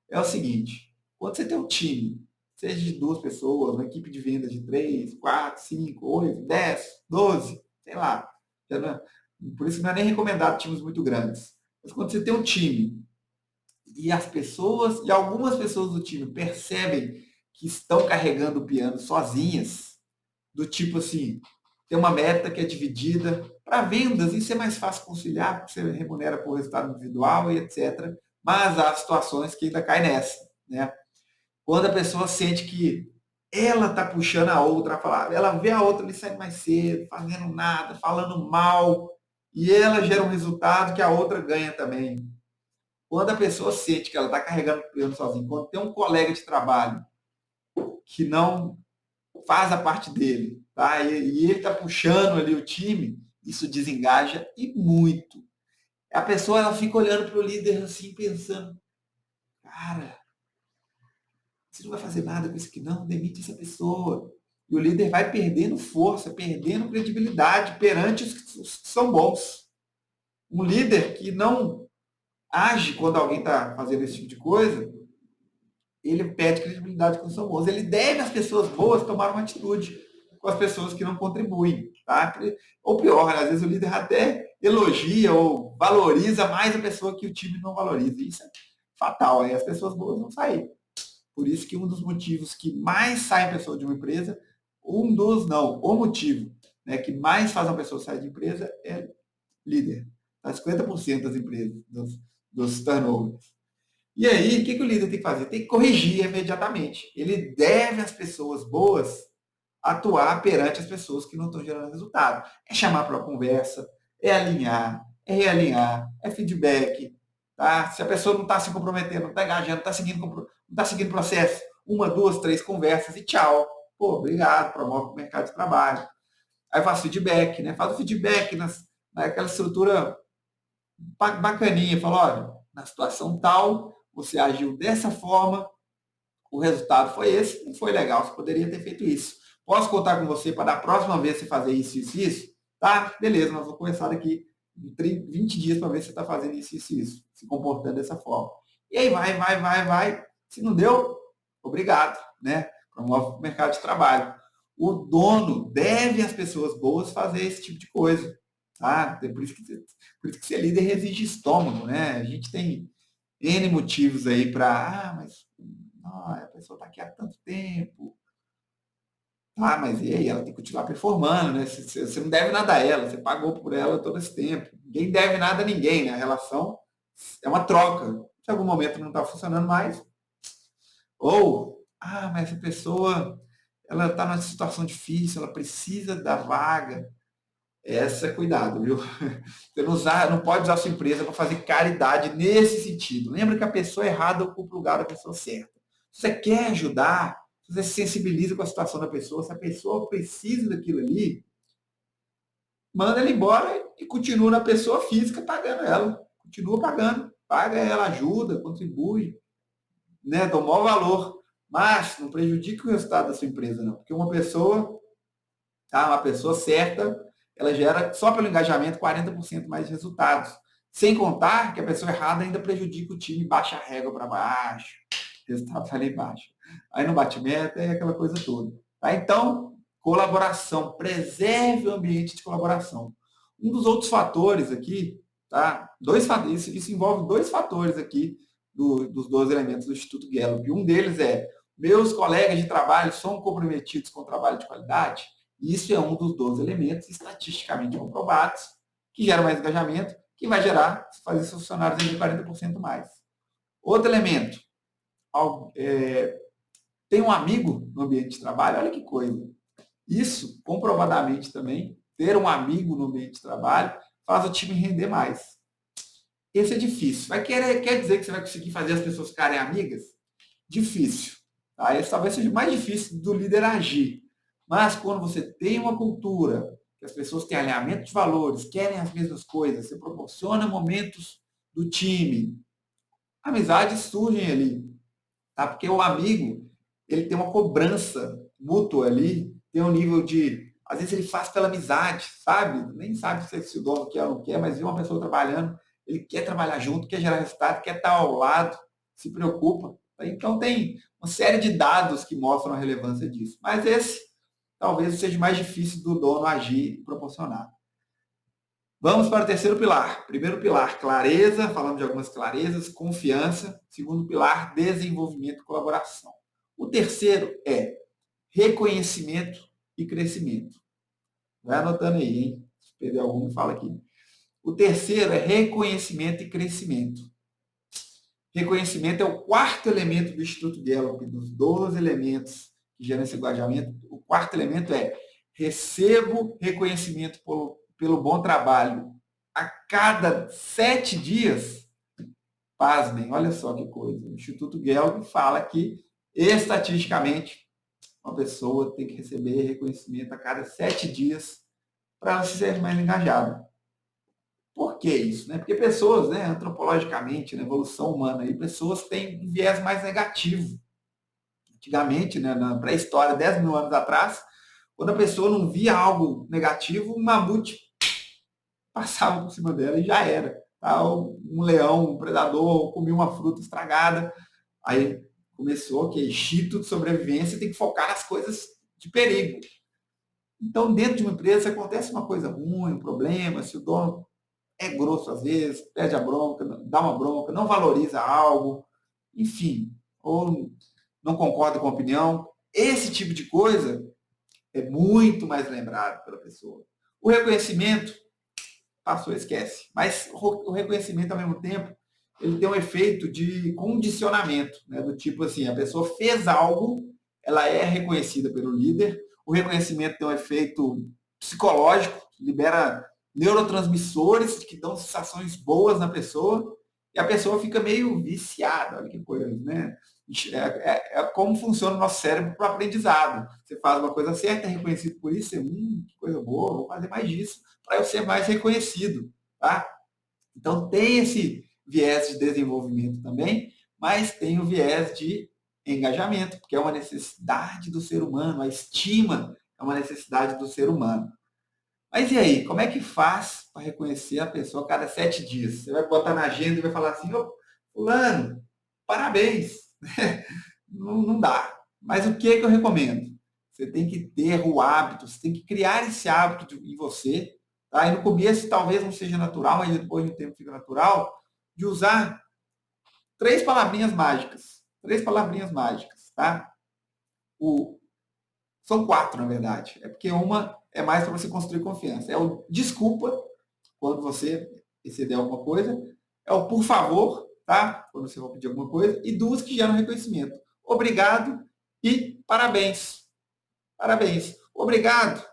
É o seguinte, quando você tem um time, seja de 2 pessoas, uma equipe de vendas de 3, 4, 5, 8, 10, 12, sei lá. Por isso não é nem recomendado times muito grandes. Mas quando você tem um time e as pessoas, e algumas pessoas do time percebem que estão carregando o piano sozinhas, do tipo assim, tem uma meta que é dividida para vendas, isso é mais fácil conciliar, porque você remunera por resultado individual e etc. Mas há situações que ainda cai nessa, né? Quando a pessoa sente que ela está puxando a outra a falar, ela vê a outra ali saindo mais cedo, fazendo nada, falando mal, e ela gera um resultado que a outra ganha também. Quando a pessoa sente que ela está carregando o piano sozinha, quando tem um colega de trabalho que não faz a parte dele, tá? E ele está puxando ali o time, isso desengaja e muito. A pessoa ela fica olhando para o líder assim, pensando, cara, você não vai fazer nada com isso aqui não, demite essa pessoa. E o líder vai perdendo força, perdendo credibilidade perante os que são bons. Um líder que não age quando alguém está fazendo esse tipo de coisa, ele perde credibilidade com os que são bons. Ele deve as pessoas boas tomar uma atitude com as pessoas que não contribuem. Tá? Ou pior, às vezes o líder até elogia ou valoriza mais a pessoa que o time não valoriza. Isso é fatal, aí as pessoas boas vão sair. Por isso que um dos motivos que mais saem pessoas de uma empresa, o motivo né, que mais faz uma pessoa sair de empresa é líder. Tá? 50% das empresas, dos turnovers. E aí, o que o líder tem que fazer? Tem que corrigir imediatamente. Ele deve as pessoas boas atuar perante as pessoas que não estão gerando resultado. É chamar para uma conversa, é alinhar, é realinhar, é feedback. Tá? Se a pessoa não está se comprometendo, não está engajando, não está seguindo o processo, uma, duas, três conversas e tchau. Pô, obrigado, promove o mercado de trabalho. Aí faz feedback, né? Faz o feedback naquela estrutura bacaninha. Fala, olha, na situação tal, você agiu dessa forma, o resultado foi esse, não foi legal, você poderia ter feito isso. Posso contar com você para da próxima vez você fazer isso? Tá? Beleza, nós vamos começar daqui 20 dias para ver se você está fazendo isso, se comportando dessa forma. E aí vai. Se não deu, obrigado, né? Promove o mercado de trabalho. O dono deve às pessoas boas fazer esse tipo de coisa. Tá? Por isso que ser líder exige estômago, né? A gente tem N motivos aí para, mas a pessoa está aqui há tanto tempo. Ah, mas e aí? Ela tem que continuar performando, né? Você não deve nada a ela, você pagou por ela todo esse tempo. Ninguém deve nada a ninguém, né? A relação é uma troca. Se em algum momento não está funcionando mais, ou, mas essa pessoa, ela está numa situação difícil, ela precisa da vaga. Essa, cuidado, viu? Você não pode usar a sua empresa para fazer caridade nesse sentido. Lembra que a pessoa errada ocupa o lugar da pessoa certa. Se você quer ajudar, se você se sensibiliza com a situação da pessoa, se a pessoa precisa daquilo ali, manda ela embora e continua na pessoa física pagando ela. Continua pagando. Paga ela, ajuda, contribui. né, dou maior valor, mas não prejudica o resultado da sua empresa, não. Porque uma pessoa, tá, uma pessoa certa, ela gera, só pelo engajamento, 40% mais resultados. Sem contar que a pessoa errada ainda prejudica o time, baixa a régua para baixo, o resultado vai lá embaixo. Aí não bate meta, é aquela coisa toda. Tá? Então, colaboração, preserve o ambiente de colaboração. Um dos outros fatores aqui, tá? Isso envolve dois fatores aqui dos 12 elementos do Instituto Gallup. Um deles é, meus colegas de trabalho são comprometidos com o trabalho de qualidade? Isso é um dos 12 elementos estatisticamente comprovados que gera mais engajamento, que vai gerar, fazer seus funcionários em 40% mais. Outro elemento, tem um amigo no ambiente de trabalho, olha que coisa. Isso, comprovadamente também, ter um amigo no ambiente de trabalho faz o time render mais. Esse é difícil. Quer dizer que você vai conseguir fazer as pessoas ficarem amigas? Difícil. Tá? Esse talvez seja o mais difícil do líder agir. Mas quando você tem uma cultura, que as pessoas têm alinhamento de valores, querem as mesmas coisas, você proporciona momentos do time, amizades surgem ali. Tá? Porque o amigo, ele tem uma cobrança mútua ali, tem um nível de, às vezes ele faz pela amizade, sabe? Nem sabe se o dono quer ou não quer, mas vê uma pessoa trabalhando, ele quer trabalhar junto, quer gerar resultado, quer estar ao lado, se preocupa. Então tem uma série de dados que mostram a relevância disso. Mas esse talvez seja mais difícil do dono agir e proporcionar. Vamos para o terceiro pilar. Primeiro pilar, clareza, falamos de algumas clarezas, confiança. Segundo pilar, desenvolvimento e colaboração. O terceiro é reconhecimento e crescimento. Vai anotando aí, hein? Se perder algum, fala aqui. O terceiro é reconhecimento e crescimento. Reconhecimento é o quarto elemento do Instituto Gallup, dos 12 elementos que geram esse engajamento. O quarto elemento é recebo reconhecimento pelo bom trabalho a cada 7 dias. Pasmem, olha só que coisa. O Instituto Gallup fala que, estatisticamente, uma pessoa tem que receber reconhecimento a cada 7 dias para ela se sentir mais engajada. Por que isso? Né? Porque pessoas, né, antropologicamente, na evolução humana, aí, pessoas têm um viés mais negativo. Antigamente, né, na pré-história, 10 mil anos atrás, quando a pessoa não via algo negativo, um mamute passava por cima dela e já era. Tá? Um leão, um predador, comia uma fruta estragada. Aí começou, ok, instinto de sobrevivência, tem que focar nas coisas de perigo. Então, dentro de uma empresa, se acontece uma coisa ruim, um problema, se o dono é grosso às vezes, perde a bronca, dá uma bronca, não valoriza algo, enfim, ou não concorda com a opinião, esse tipo de coisa é muito mais lembrado pela pessoa. O reconhecimento, passou, esquece. Mas o reconhecimento, ao mesmo tempo, ele tem um efeito de condicionamento, né? Do tipo assim, a pessoa fez algo, ela é reconhecida pelo líder, o reconhecimento tem um efeito psicológico, libera neurotransmissores que dão sensações boas na pessoa, e a pessoa fica meio viciada, olha que coisa, né? É como funciona o nosso cérebro para o aprendizado. Você faz uma coisa certa, é reconhecido por isso, você, que coisa boa, vou fazer mais disso, para eu ser mais reconhecido. Tá? Então tem esse viés de desenvolvimento também, mas tem o viés de engajamento, porque é uma necessidade do ser humano, a estima é uma necessidade do ser humano. Mas e aí, como é que faz para reconhecer a pessoa a cada 7 dias? Você vai botar na agenda e vai falar assim, ô, fulano, parabéns. Não dá. Mas o que, que eu recomendo? Você tem que ter o hábito, você tem que criar esse hábito em você. Tá? E no começo talvez não seja natural, mas depois de um tempo fica natural, de usar 3 palavrinhas mágicas. 3 palavrinhas mágicas. Tá? São 4, na verdade. É porque uma é mais para você construir confiança. É o desculpa, quando você exceder alguma coisa. É o por favor, tá? Quando você vai pedir alguma coisa. E 2 que geram reconhecimento. Obrigado e parabéns. Parabéns. Obrigado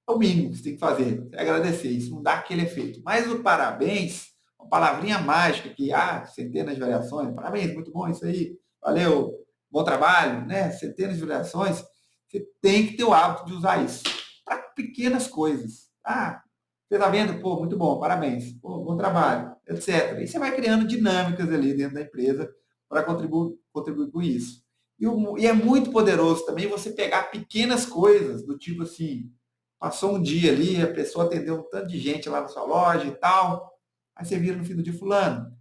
é o mínimo que você tem que fazer. É agradecer. Isso não dá aquele efeito. Mas o parabéns, uma palavrinha mágica que há centenas de variações. Parabéns, muito bom isso aí. Valeu, bom trabalho, né? Centenas de variações. Você tem que ter o hábito de usar isso para pequenas coisas. Ah, você está vendo? Pô, muito bom, parabéns. Pô, bom trabalho, etc. E você vai criando dinâmicas ali dentro da empresa para contribuir com isso. E é muito poderoso também você pegar pequenas coisas, do tipo assim, passou um dia ali, a pessoa atendeu um tanto de gente lá na sua loja e tal, aí você vira no fim do dia, fulano,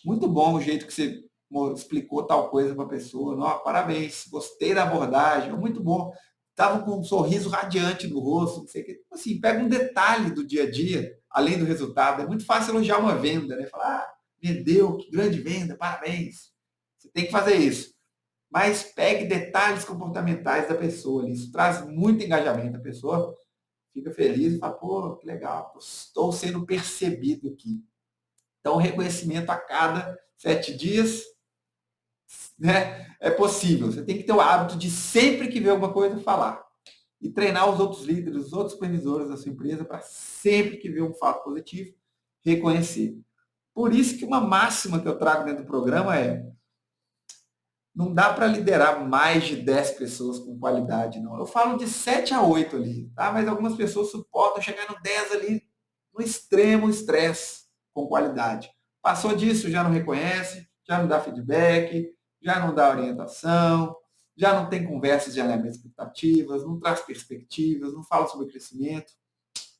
muito bom o jeito que você explicou tal coisa para a pessoa. Não, parabéns, gostei da abordagem, muito bom. Estava com um sorriso radiante no rosto, não sei o quê. Assim, pega um detalhe do dia a dia, além do resultado. É muito fácil elogiar uma venda, né? Falar, vendeu, que grande venda, parabéns. Você tem que fazer isso. Mas pegue detalhes comportamentais da pessoa ali. Isso traz muito engajamento. A pessoa fica feliz e fala, pô, que legal, estou sendo percebido aqui. Então, reconhecimento a cada 7 dias, né, é possível. Você tem que ter o hábito de sempre que ver alguma coisa, falar. E treinar os outros líderes, os outros supervisores da sua empresa para sempre que ver um fato positivo, reconhecer. Por isso que uma máxima que eu trago dentro do programa é: não dá para liderar mais de 10 pessoas com qualidade, não. Eu falo de 7 a 8 ali, tá? Mas algumas pessoas suportam chegar no 10 ali, no extremo estresse com qualidade. Passou disso, já não reconhece, já não dá feedback, já não dá orientação, já não tem conversas de alinhamento de expectativas, não traz perspectivas, não fala sobre crescimento.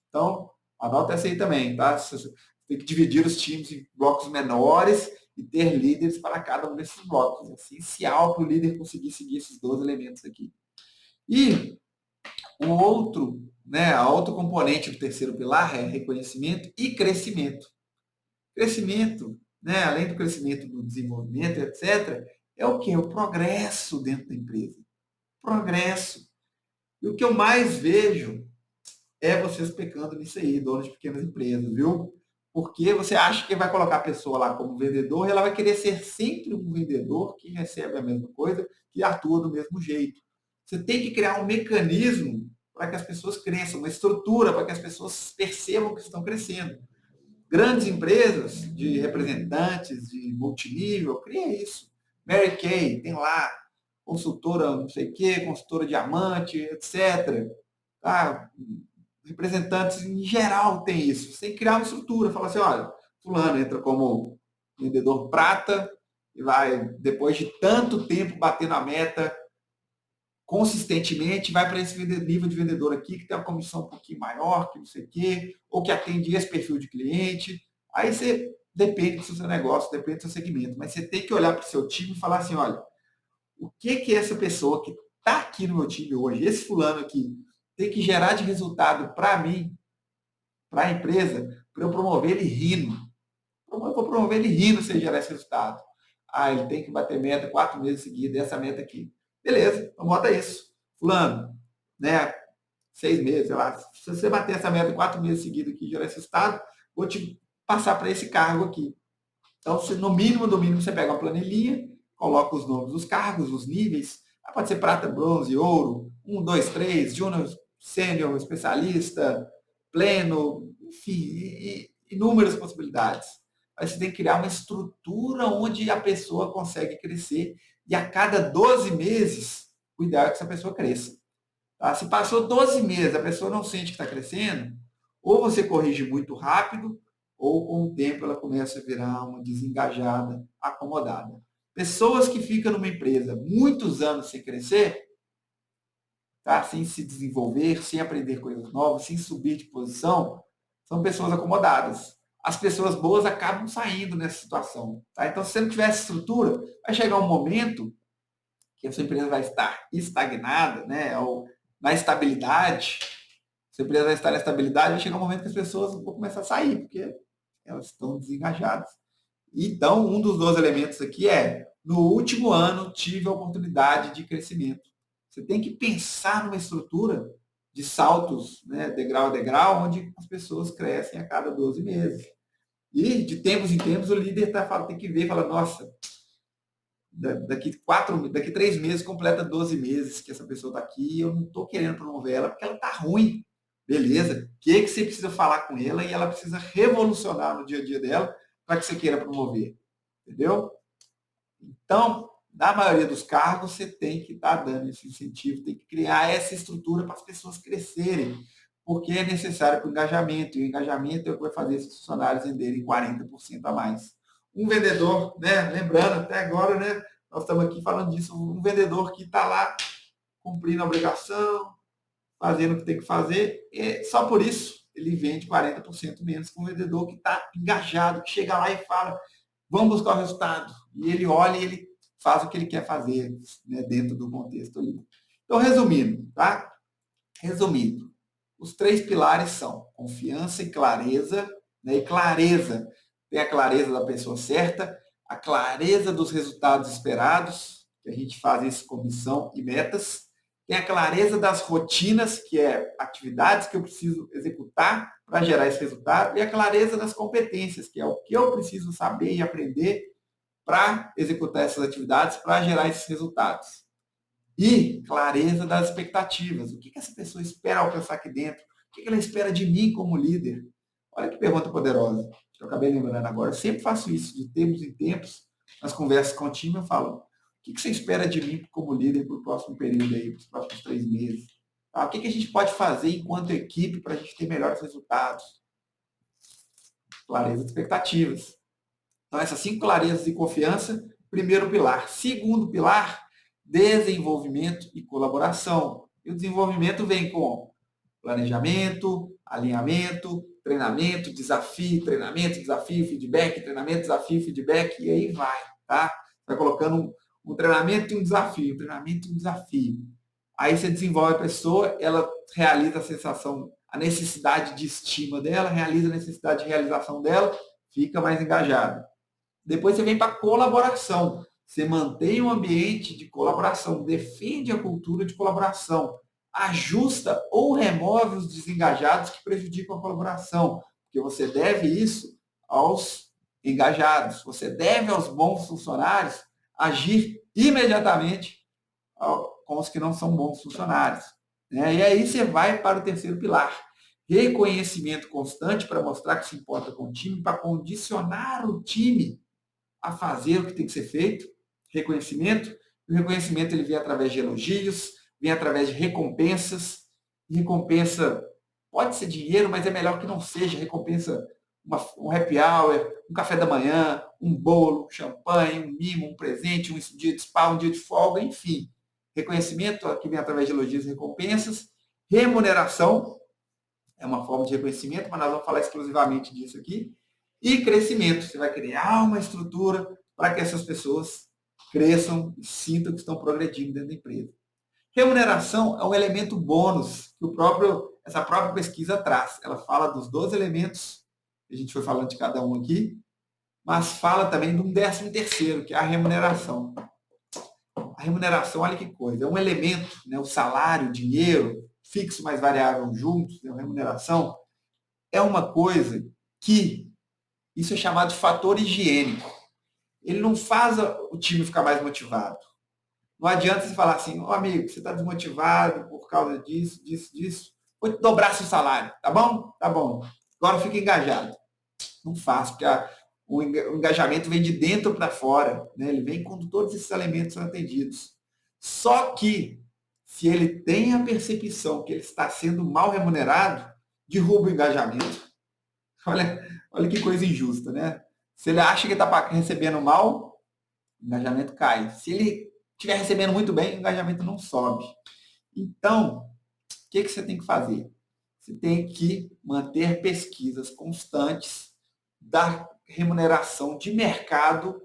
Então, anota essa aí também, tá? Você tem que dividir os times em blocos menores e ter líderes para cada um desses blocos. É essencial para o líder conseguir seguir esses 12 elementos aqui. E o outro, né, a outro componente do terceiro pilar é reconhecimento e crescimento. Crescimento, né, além do crescimento do desenvolvimento, etc., é o que? O progresso dentro da empresa. Progresso. E o que eu mais vejo é vocês pecando nisso aí, donos de pequenas empresas, viu? Porque você acha que vai colocar a pessoa lá como vendedor e ela vai querer ser sempre um vendedor que recebe a mesma coisa, que atua do mesmo jeito. Você tem que criar um mecanismo para que as pessoas cresçam, uma estrutura para que as pessoas percebam que estão crescendo. Grandes empresas de representantes de multinível, cria isso. Mary Kay, tem lá, consultora não sei o quê, consultora diamante, etc. Tá? Representantes em geral tem isso. Você tem que criar uma estrutura, falar assim, olha, fulano entra como vendedor prata e vai, depois de tanto tempo batendo a meta consistentemente, vai para esse nível de vendedor aqui, que tem uma comissão um pouquinho maior, que não sei o quê, ou que atende esse perfil de cliente. Aí você depende do seu negócio, depende do seu segmento, mas você tem que olhar para o seu time e falar assim, olha, o que que essa pessoa que está aqui no meu time hoje, esse fulano aqui, tem que gerar de resultado para mim, para a empresa, para eu promover ele rindo. Eu vou promover ele rindo se ele gerar esse resultado. Ah, ele tem que bater meta 4 meses seguidos, essa meta aqui. Beleza, então bota isso. Fulano, né? 6 meses, sei lá. Se você bater essa meta 4 meses seguidos aqui e gerar esse resultado, vou te passar para esse cargo aqui. Então, no mínimo do mínimo, você pega uma planilhinha, coloca os nomes dos cargos, os níveis. Pode ser prata, bronze, ouro, 1, 2, 3, júnior, sênior, especialista, pleno, enfim, inúmeras possibilidades. Aí você tem que criar uma estrutura onde a pessoa consegue crescer e a cada 12 meses, o ideal é que essa pessoa cresça. Tá? Se passou 12 meses, a pessoa não sente que está crescendo, ou você corrige muito rápido, ou com o tempo ela começa a virar uma desengajada, acomodada. Pessoas que ficam numa empresa muitos anos sem crescer, tá? Sem se desenvolver, sem aprender coisas novas, sem subir de posição, são pessoas acomodadas. As pessoas boas acabam saindo nessa situação. Tá? Então, se você não tiver essa estrutura, vai chegar um momento que a sua empresa vai estar estagnada, né? Ou na estabilidade. Se a empresa vai estar na estabilidade, vai chegar um momento que as pessoas vão começar a sair, porque elas estão desengajadas. Então, um dos 12 elementos aqui é, no último ano, tive a oportunidade de crescimento. Você tem que pensar numa estrutura de saltos, né, degrau a degrau, onde as pessoas crescem a cada 12 meses. E, de tempos em tempos, o líder tem que ver e falar, nossa, daqui 3 meses completa 12 meses que essa pessoa está aqui e eu não estou querendo promover ela porque ela está ruim. Beleza? O que você precisa falar com ela e ela precisa revolucionar no dia a dia dela para que você queira promover. Entendeu? Então, na maioria dos cargos, você tem que estar dando esse incentivo, tem que criar essa estrutura para as pessoas crescerem, porque é necessário para o engajamento, e o engajamento é o que vai fazer esses funcionários venderem 40% a mais. um vendedor, né? Lembrando, até agora, né? Nós estamos aqui falando disso, um vendedor que está lá cumprindo a obrigação, fazendo o que tem que fazer, e só por isso ele vende 40% menos que um vendedor que está engajado, que chega lá e fala, vamos buscar o resultado. E ele olha e ele faz o que ele quer fazer, né, dentro do contexto ali. Então, resumindo, tá? Resumindo, os 3 pilares são confiança e clareza, né? E clareza, tem a clareza da pessoa certa, a clareza dos resultados esperados, que a gente faz isso com missão e metas, tem a clareza das rotinas, que é atividades que eu preciso executar para gerar esse resultado, e a clareza das competências, que é o que eu preciso saber e aprender para executar essas atividades, para gerar esses resultados. E clareza das expectativas. O que essa pessoa espera alcançar aqui dentro? O que ela espera de mim como líder? Olha que pergunta poderosa. Eu acabei lembrando agora. Eu sempre faço isso, de tempos em tempos, nas conversas com o time, eu falo, o que você espera de mim como líder para o próximo período aí, para os próximos 3 meses? O que a gente pode fazer enquanto equipe para a gente ter melhores resultados? Clareza de expectativas. Então, essas 5 clarezas e confiança, primeiro pilar. Segundo pilar, desenvolvimento e colaboração. E o desenvolvimento vem com planejamento, alinhamento, treinamento, desafio, feedback, treinamento, desafio, feedback, e aí vai, tá? Vai colocando um treinamento e um desafio, um treinamento e um desafio. Aí você desenvolve a pessoa, ela realiza a sensação, a necessidade de estima dela, realiza a necessidade de realização dela, fica mais engajada. Depois você vem para a colaboração. Você mantém um ambiente de colaboração, defende a cultura de colaboração, ajusta ou remove os desengajados que prejudicam a colaboração, porque você deve isso aos engajados, você deve aos bons funcionários agir imediatamente com os que não são bons funcionários. Né? E aí você vai para o terceiro pilar, reconhecimento constante para mostrar que se importa com o time, para condicionar o time a fazer o que tem que ser feito, reconhecimento. O reconhecimento ele vem através de elogios, vem através de recompensas. Recompensa pode ser dinheiro, mas é melhor que não seja. Recompensa um happy hour, um café da manhã, um bolo, um champanhe, um mimo, um presente, um dia de spa, um dia de folga, enfim. Reconhecimento que vem através de elogios e recompensas. Remuneração é uma forma de reconhecimento, mas nós vamos falar exclusivamente disso aqui. E crescimento. Você vai criar uma estrutura para que essas pessoas cresçam e sintam que estão progredindo dentro da empresa. Remuneração é um elemento bônus que essa própria pesquisa traz. Ela fala dos 12 elementos, a gente foi falando de cada um aqui, mas fala também de um 13º, que é a remuneração. A remuneração, olha que coisa, é um elemento, né, o salário, o dinheiro, fixo mais variável juntos, né, a remuneração, é uma coisa que isso é chamado de fator higiênico. Ele não faz o time ficar mais motivado. Não adianta você falar assim, amigo, você está desmotivado por causa disso, disso. Vou dobrar seu salário, tá bom? Tá bom. Agora fica engajado. Não faz, porque o engajamento vem de dentro para fora. Né? Ele vem quando todos esses elementos são atendidos. Só que, se ele tem a percepção que ele está sendo mal remunerado, derruba o engajamento. Olha que coisa injusta, né? Se ele acha que está recebendo mal, o engajamento cai. Se ele estiver recebendo muito bem, o engajamento não sobe. Então, o que você tem que fazer? Você tem que manter pesquisas constantes da remuneração de mercado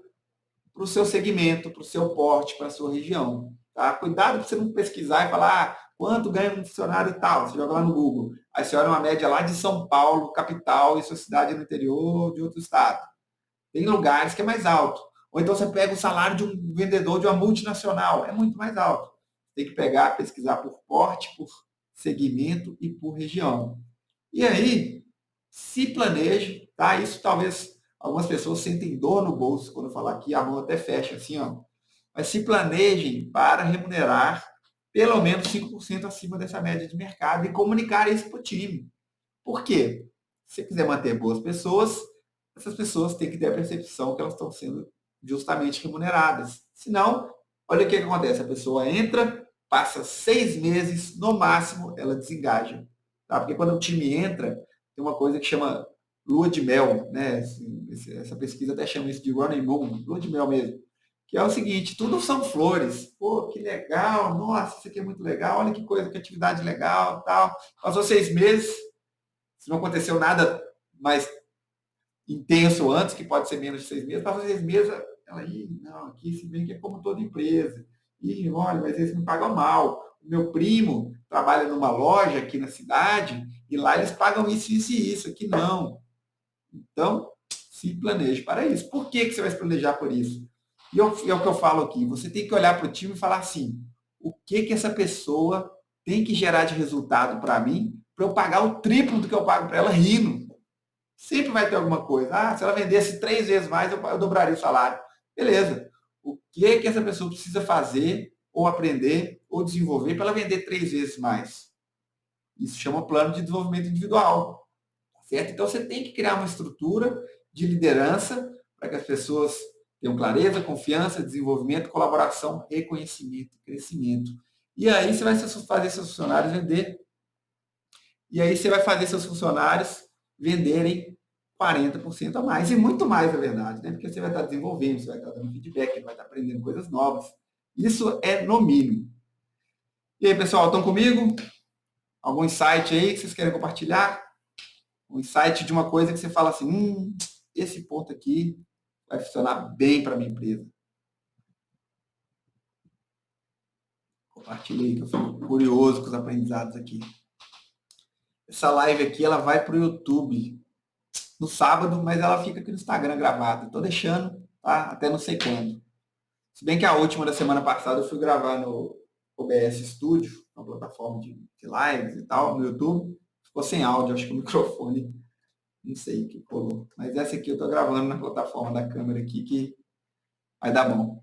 para o seu segmento, para o seu porte, para a sua região. Tá? Cuidado para você não pesquisar e falar quanto ganha um funcionário tal. Você joga lá no Google. Aí você olha uma média lá de São Paulo, capital, e sua cidade no interior de outro estado. Tem lugares que é mais alto. Ou então você pega o salário de um vendedor de uma multinacional. É muito mais alto. Tem que pegar, pesquisar por porte, por segmento e por região. E aí, se planeje, tá? Isso talvez algumas pessoas sentem dor no bolso quando eu falar aqui, a mão até fecha assim, ó. Mas se planejem para remunerar pelo menos 5% acima dessa média de mercado e comunicar isso para o time. Por quê? Se você quiser manter boas pessoas, essas pessoas têm que ter a percepção que elas estão sendo justamente remuneradas. Senão, olha o que acontece. A pessoa entra, passa 6 meses, no máximo, ela desengaja. Tá? Porque quando o time entra, tem uma coisa que chama lua de mel, né? Essa pesquisa até chama isso de running moon, lua de mel mesmo. Que é o seguinte, tudo são flores. Pô, que legal, nossa, isso aqui é muito legal, olha que coisa, que atividade legal, tal. Passou 6 meses, se não aconteceu nada mais intenso antes, que pode ser menos de 6 meses, passou 6 meses, ela, não, aqui se bem que é como toda empresa. Olha, mas eles me pagam mal. O meu primo trabalha numa loja aqui na cidade e lá eles pagam isso, isso e isso, aqui não. Então, se planeje para isso. Por que você vai se planejar por isso? E é o que eu falo aqui, você tem que olhar para o time e falar assim, o que essa pessoa tem que gerar de resultado para mim, para eu pagar o triplo do que eu pago para ela rindo. Sempre vai ter alguma coisa. Ah, se ela vendesse 3 vezes mais, eu dobraria o salário. Beleza. O que essa pessoa precisa fazer, ou aprender, ou desenvolver para ela vender 3 vezes mais? Isso chama plano de desenvolvimento individual. Certo? Então você tem que criar uma estrutura de liderança para que as pessoas tenham clareza, confiança, desenvolvimento, colaboração, reconhecimento, crescimento. E aí você vai fazer seus funcionários vender. E aí você vai fazer seus funcionários venderem 40% a mais. E muito mais, na verdade, né? Porque você vai estar desenvolvendo, você vai estar dando feedback, vai estar aprendendo coisas novas. Isso é no mínimo. E aí, pessoal, estão comigo? Algum insight aí que vocês querem compartilhar? Um insight de uma coisa que você fala assim, esse ponto aqui vai funcionar bem para a minha empresa. Compartilhei, que eu fico curioso com os aprendizados aqui. Essa live aqui, ela vai para o YouTube no sábado, mas ela fica aqui no Instagram gravada. Estou deixando, tá? Até não sei quando. Se bem que a última da semana passada eu fui gravar no OBS Studio, uma plataforma de lives e tal, no YouTube. Ficou sem áudio, acho que o microfone, não sei o que colou. Mas essa aqui eu estou gravando na plataforma da câmera aqui, que vai dar bom.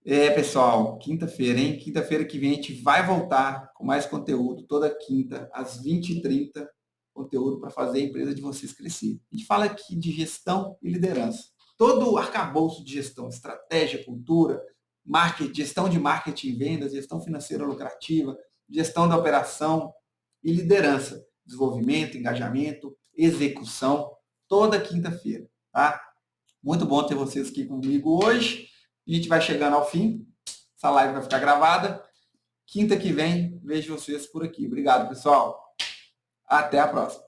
Pessoal, quinta-feira, hein? Quinta-feira que vem a gente vai voltar com mais conteúdo, toda quinta, às 20h30, conteúdo para fazer a empresa de vocês crescer. A gente fala aqui de gestão e liderança. Todo o arcabouço de gestão, estratégia, cultura, marketing, gestão de marketing e vendas, gestão financeira lucrativa, gestão da operação e liderança. Desenvolvimento, engajamento, execução, toda quinta-feira, tá? Muito bom ter vocês aqui comigo hoje. A gente vai chegando ao fim. Essa live vai ficar gravada. Quinta que vem, vejo vocês por aqui. Obrigado, pessoal. Até a próxima.